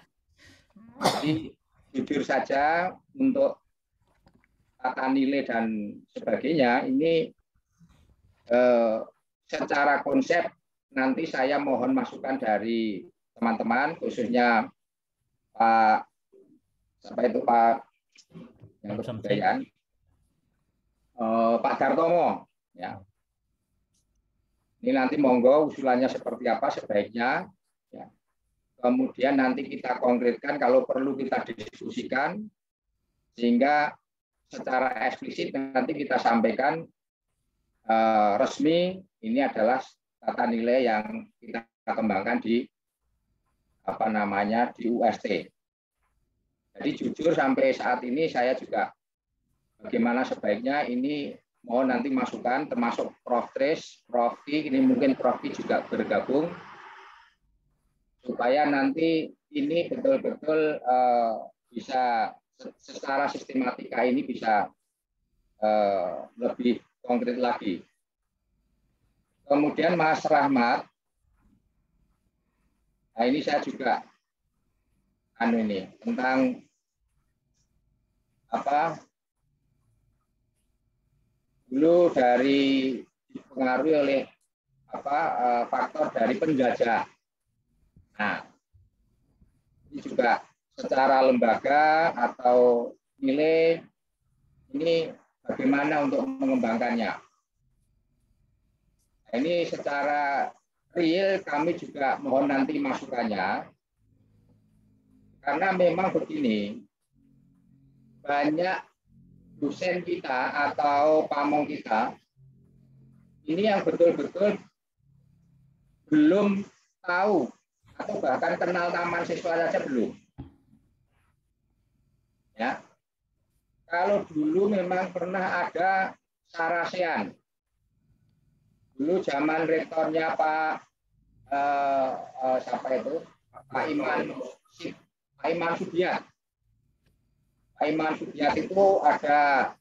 Jadi jujur saja untuk tata nilai dan sebagainya ini secara konsep nanti saya mohon masukan dari teman-teman khususnya Pak yang kebudayaan Pak Dartomo ya. Ini nanti monggo usulannya seperti apa sebaiknya ya. Kemudian nanti kita konkretkan kalau perlu kita diskusikan sehingga secara eksplisit nanti kita sampaikan resmi ini adalah tata nilai yang kita kembangkan di di UST. Jadi jujur sampai saat ini saya juga bagaimana sebaiknya ini mohon nanti masukan termasuk Prof. Tris, Prof. Ki, ini mungkin Prof. Ki juga bergabung supaya nanti ini betul-betul bisa secara sistematika ini bisa lebih konkret lagi. Kemudian Mas Rahmat, nah ini saya juga tentang dulu dari dipengaruhi oleh faktor dari penjajah. Nah, ini juga secara lembaga atau nilai ini bagaimana untuk mengembangkannya. Nah, ini secara real kami juga mohon nanti masukannya. Karena memang begini, banyak dosen kita atau pamong kita ini yang betul-betul belum tahu atau bahkan kenal taman siswa saja belum. Ya, kalau dulu memang pernah ada Sarasean. Dulu zaman rektornya Pak Iman Subiat. Pak Iman Subiat itu ada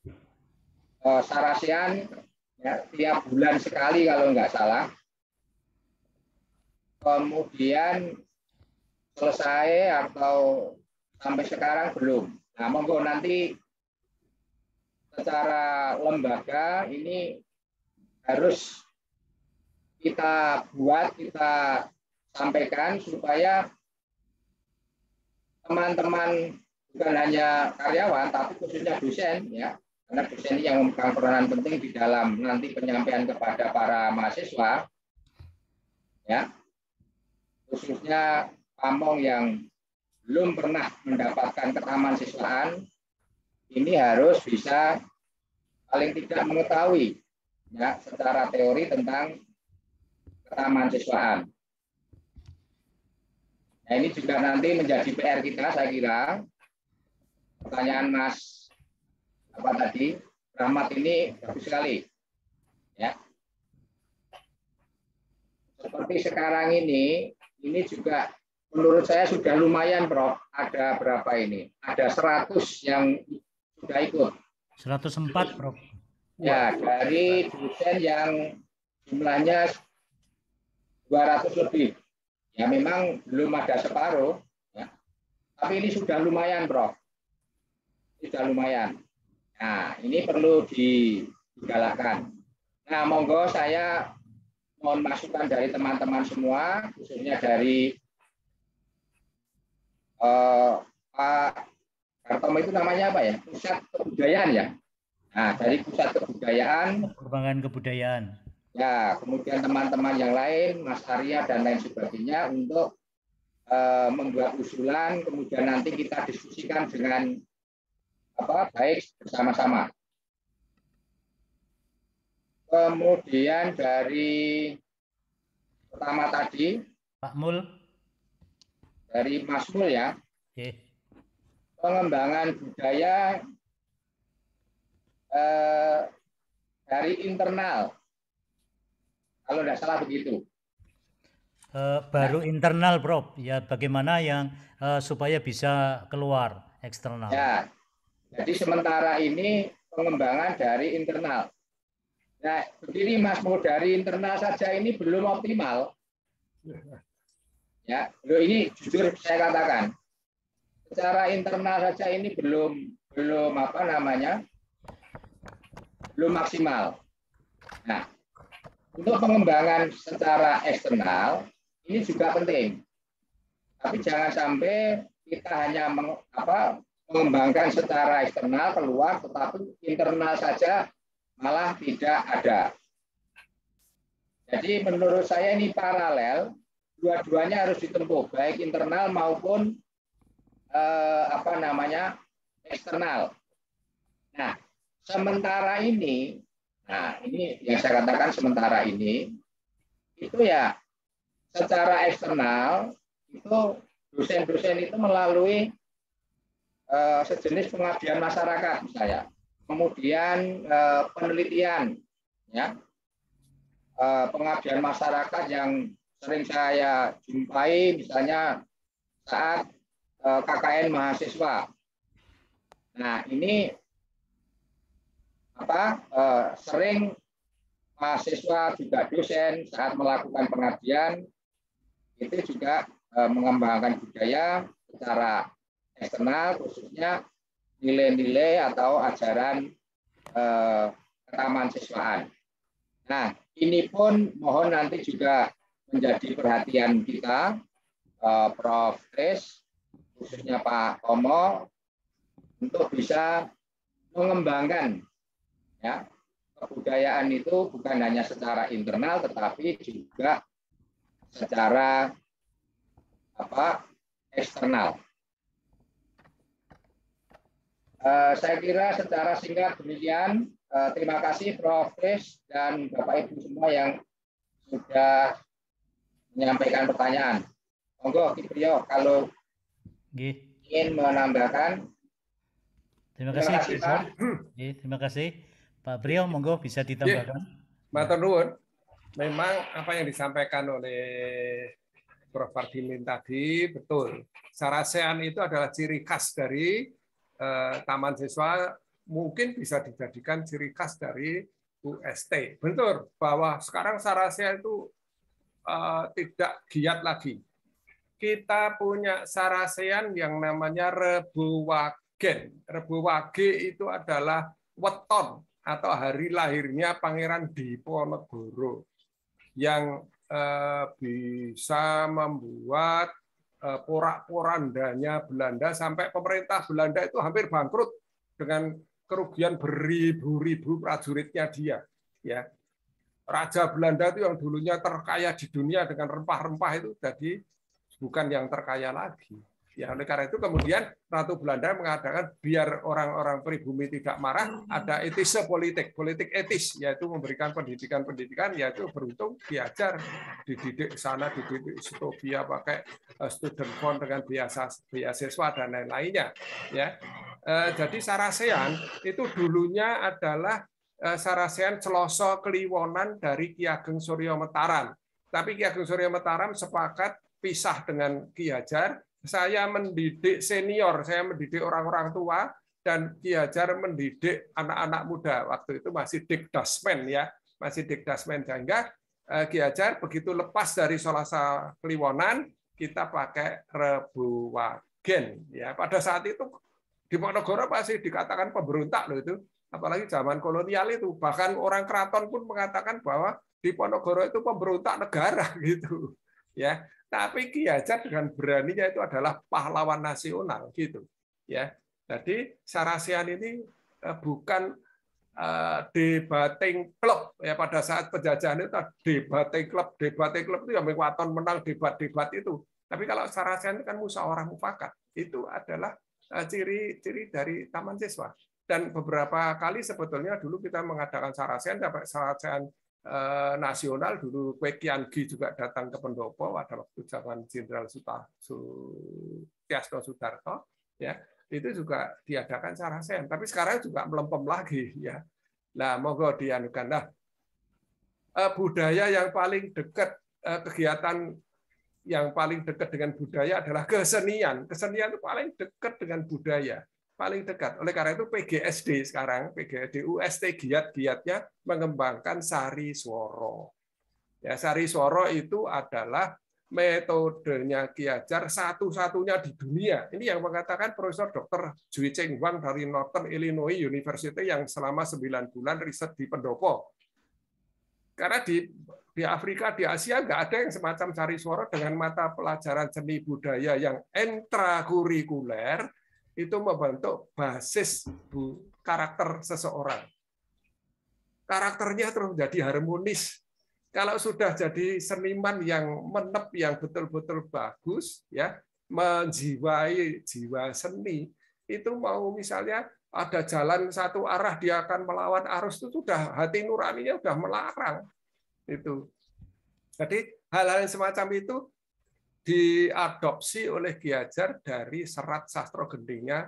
Sarasean ya, tiap bulan sekali kalau nggak salah. Kemudian selesai atau sampai sekarang belum. Nah, monggo nanti secara lembaga ini harus kita buat, kita sampaikan supaya teman-teman bukan hanya karyawan tapi khususnya dosen ya, karena dosen yang memegang peranan penting di dalam nanti penyampaian kepada para mahasiswa ya, khususnya pamong yang belum pernah mendapatkan ketaman siswaan ini harus bisa paling tidak mengetahui ya secara teori tentang ketaman siswaan. Nah, ini juga nanti menjadi PR kita, saya kira. Pertanyaan Mas Rahmat ini bagus sekali. Ya. Seperti sekarang ini juga menurut saya sudah lumayan, Prof. Ada berapa ini? Ada 100 yang sudah ikut. 104, Prof. Ya, dari dosen yang jumlahnya 200 lebih. Ya memang belum ada separuh, ya. Tapi ini sudah lumayan, Prof. Sudah lumayan. Nah, ini perlu digalakkan. Nah, monggo saya mohon masukan dari teman-teman semua, khususnya dari Pak Kartomo itu namanya apa ya? Pusat Kebudayaan ya. Nah, dari Pusat Kebudayaan, Perkembangan Kebudayaan. Ya, kemudian teman-teman yang lain, Mas Arya dan lain sebagainya untuk membuat usulan, kemudian nanti kita diskusikan dengan baik bersama-sama. Kemudian dari pertama tadi, Pak Mul. Dari Mas Mul ya, Oke. Pengembangan budaya dari internal. Kalau tidak salah begitu. Baru internal, Prof. Ya, bagaimana yang supaya bisa keluar eksternal? Ya, jadi sementara ini pengembangan dari internal. Nah, begini Mas, mau dari internal saja ini belum optimal. Ya, ini jujur saya katakan, secara internal saja ini belum belum maksimal. Nah, untuk pengembangan secara eksternal ini juga penting, tapi jangan sampai kita hanya mengembangkan secara eksternal keluar, tetapi internal saja malah tidak ada. Jadi menurut saya ini paralel, dua-duanya harus ditempuh, baik internal maupun eksternal. Nah, sementara ini. Nah, ini yang saya katakan sementara ini, itu ya secara eksternal, itu dosen-dosen itu melalui sejenis pengabdian masyarakat misalnya. Kemudian penelitian, ya, pengabdian masyarakat yang sering saya jumpai misalnya saat KKN mahasiswa. Nah, ini sering mahasiswa juga dosen saat melakukan pengabdian itu juga mengembangkan budaya secara eksternal, khususnya nilai-nilai atau ajaran ketaman siswaan. Nah, ini pun mohon nanti juga menjadi perhatian kita, Prof. Kris, khususnya Pak Tomo, untuk bisa mengembangkan ya, kebudayaan itu bukan hanya secara internal tetapi juga secara eksternal. Saya kira secara singkat demikian. Terima kasih Prof. Kris dan Bapak Ibu semua yang sudah menyampaikan pertanyaan. Monggo Kiprio kalau ingin menambahkan. Terima kasih Pak. Terima kasih. Pak Brio, monggo bisa ditambahkan. Matur nuwun. Memang apa yang disampaikan oleh Prof. Fardilin tadi betul. Sarasean itu adalah ciri khas dari taman siswa, mungkin bisa dijadikan ciri khas dari UST. Betul bahwa sekarang Sarasean itu tidak giat lagi. Kita punya Sarasean yang namanya Rebuwagen. Rebuwage itu adalah weton atau hari lahirnya Pangeran Diponegoro yang bisa membuat porak-porandanya Belanda sampai pemerintah Belanda itu hampir bangkrut dengan kerugian beribu-ribu prajuritnya dia. Ya, Raja Belanda itu yang dulunya terkaya di dunia dengan rempah-rempah itu jadi bukan yang terkaya lagi. Ya, oleh karena itu kemudian Ratu Belanda mengatakan biar orang-orang pribumi tidak marah, ada etisme politik etis, yaitu memberikan pendidikan, yaitu beruntung diajar, dididik sana, dididik Stovia pakai student fund dengan beasiswa dan lain-lainnya. Ya, jadi Sarasean itu dulunya adalah Sarasean Celoso Kliwonan dari Ki Ageng Suryo Mataram. Tapi Ki Ageng Suryo Mataram sepakat pisah dengan Ki Hajar. Saya mendidik senior, saya mendidik orang-orang tua, dan Ki Hajar mendidik anak-anak muda. Waktu itu masih Dikdasmen ya, masih Dikdasmen. Sehingga Ki Hajar begitu lepas dari Solasa Kliwonan, kita pakai Rebuwagen. Ya, pada saat itu Diponegoro pasti dikatakan pemberontak loh itu. Apalagi zaman kolonial itu. Bahkan orang keraton pun mengatakan bahwa Diponegoro itu pemberontak negara gitu. Ya. Tapi Ki Hajar dengan beraninya itu adalah pahlawan nasional gitu. Ya. Jadi Sarasean ini bukan debating club ya, pada saat penjajahan itu debating club itu yang waton menang debat itu. Tapi kalau Sarasean itu kan musyawarah mufakat. Itu adalah ciri-ciri dari Taman Siswa. Dan beberapa kali sebetulnya dulu kita mengadakan Sarasean, dapat Sarasean nasional dulu. Kwe Kian Gi juga datang ke Pendopo pada waktu zaman Jenderal Sutiasno Sudarto, ya itu juga diadakan Sarasean. Tapi sekarang juga melempem lagi, ya. Nah, monggo dianukan. Nah, budaya yang paling dekat, kegiatan yang paling dekat dengan budaya adalah kesenian. Kesenian itu paling dekat dengan budaya. Paling dekat. Oleh karena itu PGSD sekarang, PGSD UST giat-giatnya mengembangkan Sari Swara. Ya, Sari Swara itu adalah metodenya Ki Hajar satu-satunya di dunia. Ini yang mengatakan Profesor Dr. Jui Cheng Wang dari Northern Illinois University yang selama 9 bulan riset di Pendopo. Karena di Afrika, di Asia nggak ada yang semacam Sari Swara dengan mata pelajaran seni budaya yang intrakurikuler, itu membentuk basis karakter seseorang. Karakternya terus menjadi harmonis. Kalau sudah jadi seniman yang menep, yang betul-betul bagus, ya menjiwai jiwa seni, itu mau misalnya ada jalan satu arah dia akan melawan arus, itu sudah hati nuraninya sudah melarang. Itu. Jadi hal-hal semacam itu diadopsi oleh Ki Hajar dari serat sastra gendingnya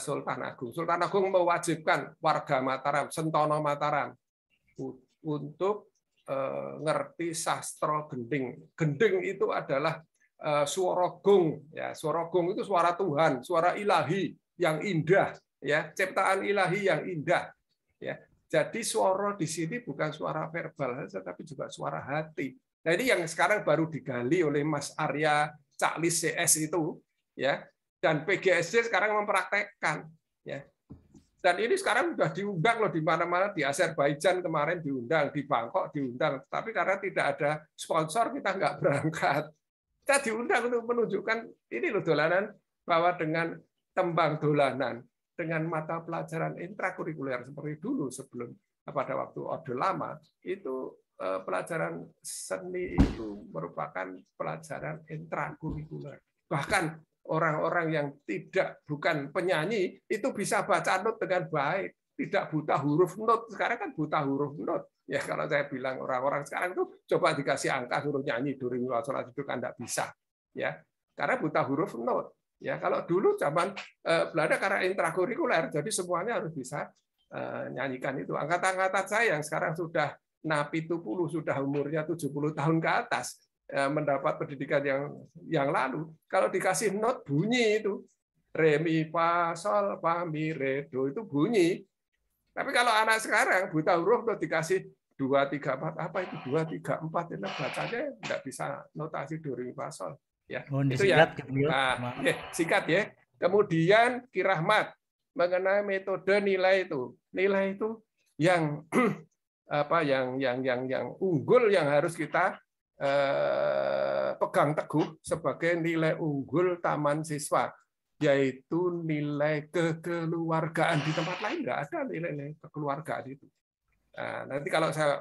Sultan Agung. Sultan Agung mewajibkan warga Mataram, Sentono Mataram, untuk ngerti sastra gending. Gending itu adalah suara gong, ya, suara gong itu suara Tuhan, suara ilahi yang indah, ya, ciptaan ilahi yang indah, ya. Jadi suara di sini bukan suara verbal, tetapi juga suara hati. Nah, ini yang sekarang baru digali oleh Mas Arya Caklis CS itu, ya, dan PGSD sekarang mempraktekkan, ya. Dan ini sekarang sudah diundang loh di mana-mana, di Azerbaijan kemarin diundang, di Bangkok diundang, tapi karena tidak ada sponsor kita nggak berangkat. Kita diundang untuk menunjukkan ini loh dolanan, bahwa dengan tembang dolanan, dengan mata pelajaran intrakurikuler seperti dulu sebelum pada waktu Orde Lama itu. Pelajaran seni itu merupakan pelajaran intrakurikuler. Bahkan orang-orang yang bukan penyanyi itu bisa baca not dengan baik, tidak buta huruf not. Sekarang kan buta huruf not. Ya kalau saya bilang orang-orang sekarang itu coba dikasih angka suruh nyanyi do re mi fa sol la si do kan tidak bisa. Ya, karena buta huruf not. Ya kalau dulu zaman Belanda karena intrakurikuler, jadi semuanya harus bisa nyanyikan itu. Angkatan-angkatan saya yang sekarang sudah Napi Tupulu sudah umurnya 70 tahun ke atas, mendapat pendidikan yang lalu. Kalau dikasih not bunyi itu re mi fa sol fa mi re do itu bunyi. Tapi kalau anak sekarang buta huruf not dikasih 2 3 4 apa itu 2 3 4 itu bacanya nggak bisa notasi do re mi fa sol. Ya, itu ya. Nah, singkat ya. Kemudian Ki Rahmat. mengenai metode nilai itu. Nilai itu yang yang unggul yang harus kita pegang teguh sebagai nilai unggul taman siswa, yaitu nilai kekeluargaan. Di tempat lain nggak ada nilai kekeluargaan itu. Nah, nanti kalau saya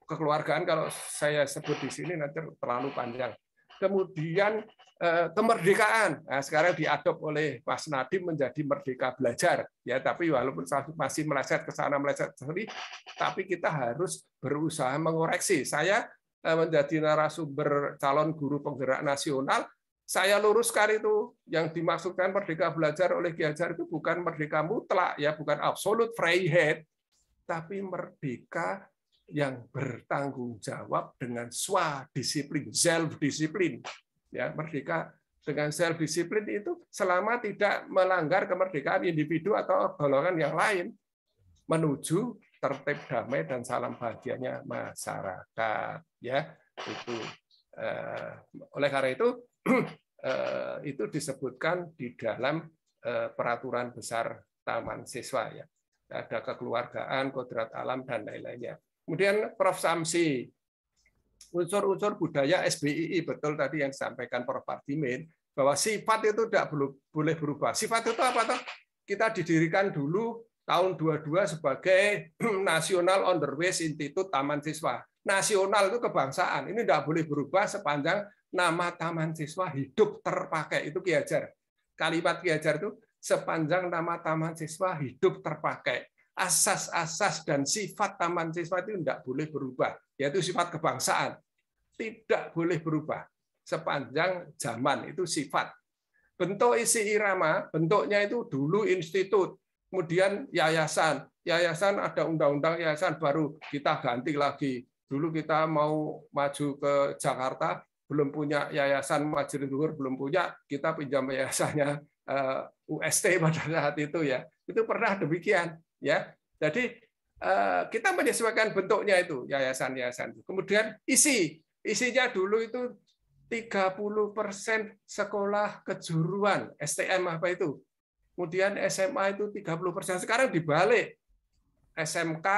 kekeluargaan, kalau saya sebut di sini nanti terlalu panjang. Kemudian kemerdekaan, nah, sekarang diadop oleh Mas Nadiem menjadi merdeka belajar, ya. Tapi walaupun masih meleset ke sana meleset sendiri, tapi kita harus berusaha mengoreksi. Saya menjadi narasumber calon guru penggerak nasional, saya luruskan itu yang dimaksudkan merdeka belajar oleh Ki Hajar itu bukan merdeka mutlak, ya, bukan absolute Freiheit, tapi merdeka yang bertanggung jawab dengan swadisiplin, self disiplin. Ya, merdeka dengan self disiplin itu selama tidak melanggar kemerdekaan individu atau golongan yang lain menuju tertib damai dan salam bahagianya masyarakat. Ya, itu. Oleh karena itu disebutkan di dalam peraturan besar Taman Siswa, ya. Ada kekeluargaan, kodrat alam dan lain-lainnya. Kemudian Prof. Samsi, unsur-unsur budaya SBII, betul tadi yang disampaikan Prof. Pardimin, bahwa sifat itu tidak boleh berubah. Sifat itu apa toh? Kita didirikan dulu tahun 22 sebagai National On the Ways Institute Taman Siswa. Nasional itu kebangsaan, ini tidak boleh berubah sepanjang nama Taman Siswa hidup terpakai. Itu Ki Hajar. Kalimat Ki Hajar itu sepanjang nama Taman Siswa hidup terpakai. Asas-asas dan sifat Taman Siswa itu tidak boleh berubah, yaitu sifat kebangsaan. Tidak boleh berubah sepanjang zaman, itu sifat. Bentuk isi irama, bentuknya itu dulu institut, kemudian yayasan. Yayasan ada undang-undang yayasan baru kita ganti lagi. Dulu kita mau maju ke Jakarta, belum punya yayasan Majelis Luhur, belum punya, kita pinjam yayasannya UST pada saat itu, ya. Itu pernah demikian. Ya, jadi kita menyesuaikan bentuknya itu yayasan-yayasan. Kemudian isinya dulu itu 30% sekolah kejuruan, STM apa itu. Kemudian SMA itu 30%. Sekarang dibalik, SMK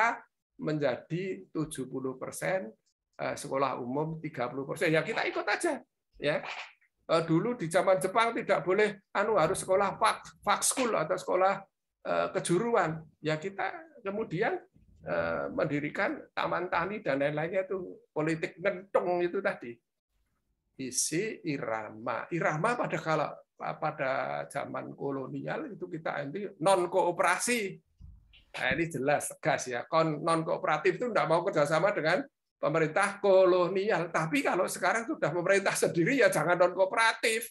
menjadi 70%, sekolah umum 30%. Ya kita ikut aja. Ya, dulu di zaman Jepang tidak boleh harus sekolah fak school atau sekolah kejuruan, ya kita kemudian mendirikan taman tani dan lain-lainnya, itu politik ngentung itu tadi. Isi irama pada zaman kolonial itu kita non kooperasi. Nah, ini jelas tegas, ya, non kooperatif itu tidak mau kerjasama dengan pemerintah kolonial. Tapi kalau sekarang sudah pemerintah sendiri, ya jangan non kooperatif.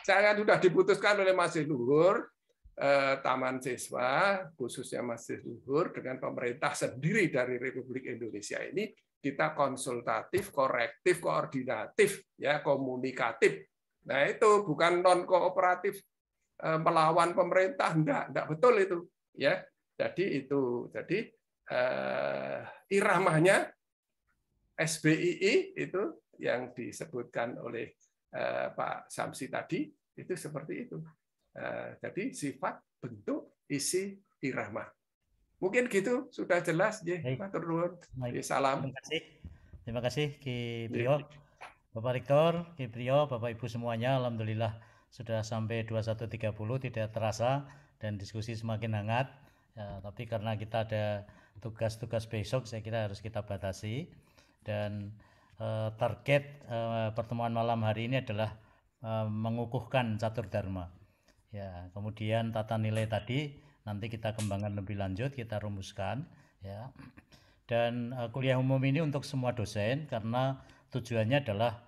Jangan sudah diputuskan oleh Majelis Luhur, Taman Siswa, khususnya Majelis Luhur dengan pemerintah sendiri dari Republik Indonesia ini, kita konsultatif, korektif, koordinatif, ya, komunikatif. Nah, itu bukan non kooperatif melawan pemerintah, enggak betul itu, ya. Jadi iramanya SBII itu yang disebutkan oleh Pak Samsi tadi itu seperti itu. Jadi sifat, bentuk, isi, irama. Mungkin gitu, sudah jelas, ya. Matur nuwun. Salam. Terima kasih Ki Priyo, Bapak Rektor, Ki Priyo, Bapak Ibu semuanya. Alhamdulillah sudah sampai 21.30, tidak terasa, dan diskusi semakin hangat. Ya, tapi karena kita ada tugas-tugas besok, saya kira harus kita batasi. Dan target pertemuan malam hari ini adalah mengukuhkan catur dharma. Ya, kemudian tata nilai tadi nanti kita kembangkan lebih lanjut, kita rumuskan, ya. Dan kuliah umum ini untuk semua dosen karena tujuannya adalah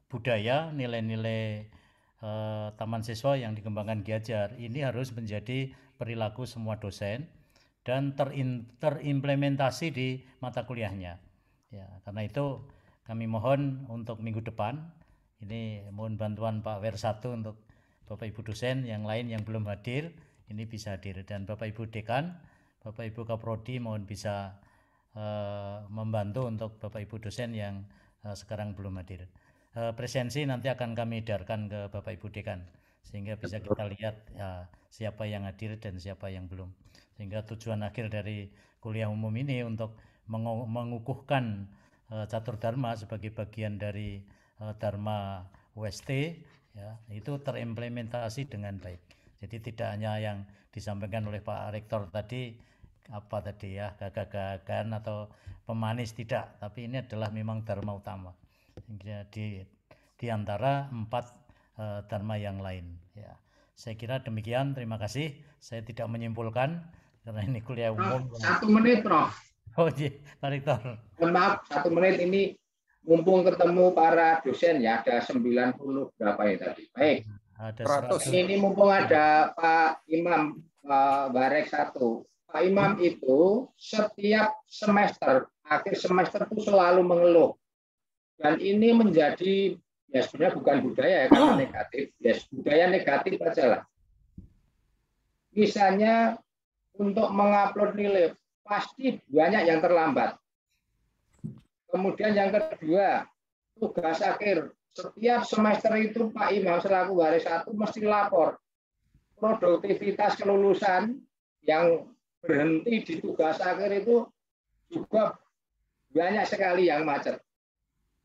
budaya, nilai-nilai Taman Siswa yang dikembangkan Ki Hajar ini harus menjadi perilaku semua dosen dan terimplementasi di mata kuliahnya. Ya, karena itu kami mohon untuk minggu depan ini mohon bantuan Pak Wersatu untuk Bapak Ibu dosen yang lain yang belum hadir ini bisa hadir, dan Bapak Ibu dekan, Bapak Ibu kaprodi mohon bisa membantu untuk Bapak Ibu dosen yang sekarang belum hadir. Presensi nanti akan kami edarkan ke Bapak Ibu dekan. sehingga bisa kita lihat ya, siapa yang hadir dan siapa yang belum. Sehingga tujuan akhir dari kuliah umum ini untuk mengukuhkan catur dharma sebagai bagian dari dharma UST, ya, itu terimplementasi dengan baik. Jadi tidak hanya yang disampaikan oleh Pak Rektor tadi, apa tadi ya, gagah-gagahan atau pemanis, tidak, tapi ini adalah memang dharma utama di antara 4 dharma yang lain, ya. Saya kira demikian, terima kasih. Saya tidak menyimpulkan karena ini kuliah umum. 1 menit, Prof. Oh iya, Pak Rektor. Mohon maaf, 1 menit ini mumpung ketemu para dosen ya, ada 90 berapa ya tadi. Baik. Ada 100. Ini mumpung ada Pak Imam Barek 1. Pak Imam itu setiap semester, akhir semester itu selalu mengeluh. Dan ini menjadi, ya sebenarnya bukan budaya ya, karena negatif. Ya, budaya negatif aja lah. Misalnya untuk mengupload nilai, pasti banyak yang terlambat. Kemudian yang kedua, tugas akhir. Setiap semester itu Pak Imam selaku baris 1 mesti lapor. Produktivitas kelulusan yang berhenti di tugas akhir itu juga banyak sekali yang macet.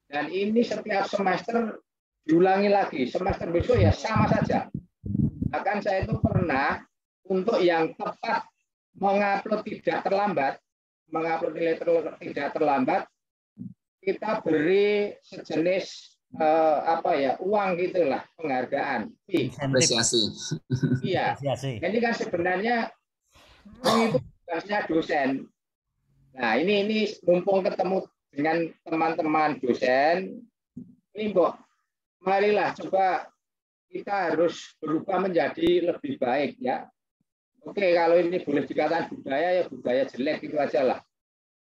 Dan ini setiap semester diulangi lagi. Semester besok ya sama saja. Bahkan saya itu pernah untuk yang tepat mengupload tidak terlambat, mengupload nilai tidak terlambat, kita beri sejenis uang gitulah, penghargaan, apresiasi. Iya. Ini kan sebenarnya itu tugasnya dosen. Nah, ini mumpung ketemu dengan teman-teman dosen, ini Mbok, marilah coba kita harus berubah menjadi lebih baik ya. Oke, kalau ini boleh dikatakan budaya, ya budaya jelek itu aja lah.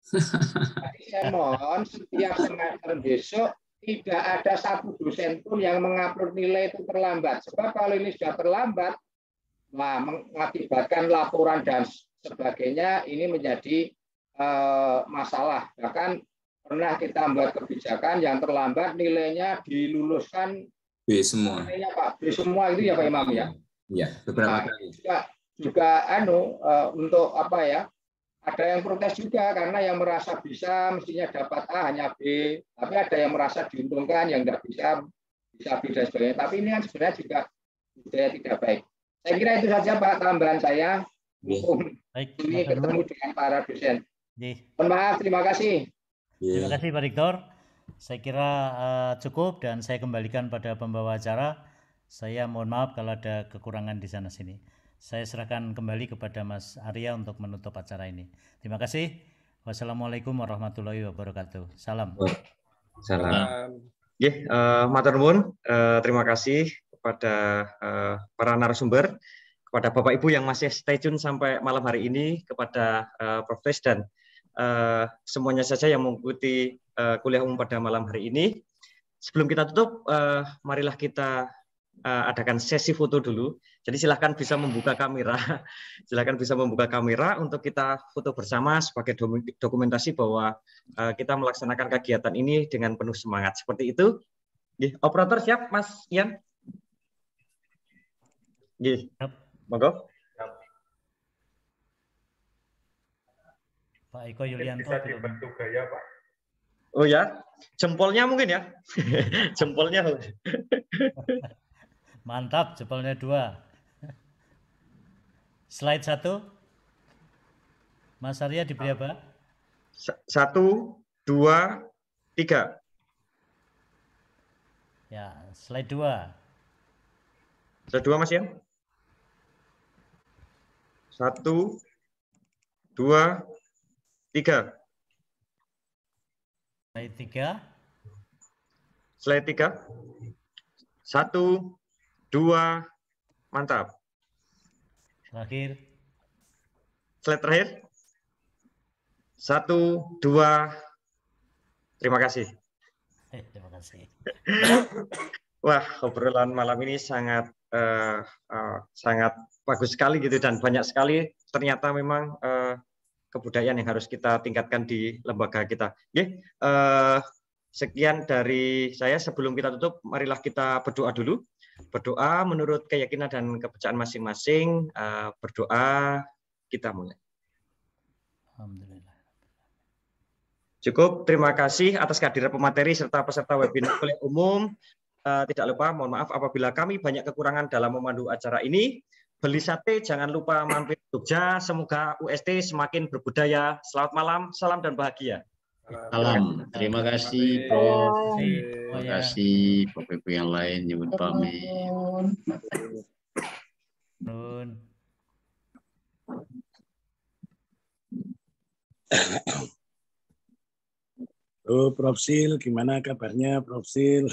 Jadi saya mohon setiap semester besok tidak ada satu dosen pun yang mengupload nilai itu terlambat. Sebab kalau ini sudah terlambat, mengakibatkan laporan dan sebagainya, ini menjadi masalah. Bahkan pernah kita membuat kebijakan yang terlambat nilainya diluluskan B semua. Nilainya Pak B semua itu ya Pak Imam ya. Iya, beberapa kali. Juga untuk apa ya? Ada yang protes juga karena yang merasa bisa mestinya dapat A hanya B, tapi ada yang merasa diuntungkan yang tidak bisa B dan sebagainya. Tapi ini kan sebenarnya juga budaya tidak baik. Saya kira itu saja Pak tambahan saya. Baik, ini ketemu dengan para dosen. Mohon maaf, terima kasih. Terima kasih Pak Rektor. Saya kira cukup dan saya kembalikan pada pembawa acara. Saya mohon maaf kalau ada kekurangan di sana sini. Saya serahkan kembali kepada Mas Arya untuk menutup acara ini. Terima kasih. Wassalamualaikum warahmatullahi wabarakatuh. Salam. Salam. Matur nuwun. Terima kasih kepada para narasumber, kepada Bapak Ibu yang masih stay tune sampai malam hari ini, kepada Prof. Des dan semuanya saja yang mengikuti kuliah umum pada malam hari ini. Sebelum kita tutup, marilah kita adakan sesi foto dulu. Jadi silahkan bisa membuka kamera, silahkan bisa membuka kamera untuk kita foto bersama sebagai dokumentasi bahwa kita melaksanakan kegiatan ini dengan penuh semangat. Seperti itu. Operator siap, Mas Ian? Monggo. Pak Eko Yulianto. Bisa dibentuk gaya, Pak. Oh ya, jempolnya mungkin ya, jempolnya. Mantap, jempolnya 2. Slide 1. Mas Arya diberi apa? 1, 2, 3. Ya, slide 2. Slide 2 Mas ya. 1, 2, 3. Slide 3. Slide 3. 1, 2, mantap. Terakhir. Slide terakhir. 1, 2, terima kasih. Terima kasih. Wah, obrolan malam ini sangat sangat bagus sekali gitu, dan banyak sekali ternyata memang kebudayaan yang harus kita tingkatkan di lembaga kita. Sekian dari saya. Sebelum kita tutup, marilah kita berdoa dulu. berdoa menurut keyakinan dan kepercayaan masing-masing. Berdoa, kita mulai. Alhamdulillah. Cukup, terima kasih atas kehadiran pemateri serta peserta webinar kuliah umum. Tidak lupa, mohon maaf apabila kami banyak kekurangan dalam memandu acara ini. Beli sate, jangan lupa mampir Jogja. Semoga UST semakin berbudaya. Selamat malam, salam dan bahagia. Salam. Terima kasih, Prof. Terima kasih, Bapak Ibu yang lain. Nyebut pamit. Prof Sil, gimana kabarnya Prof Sil?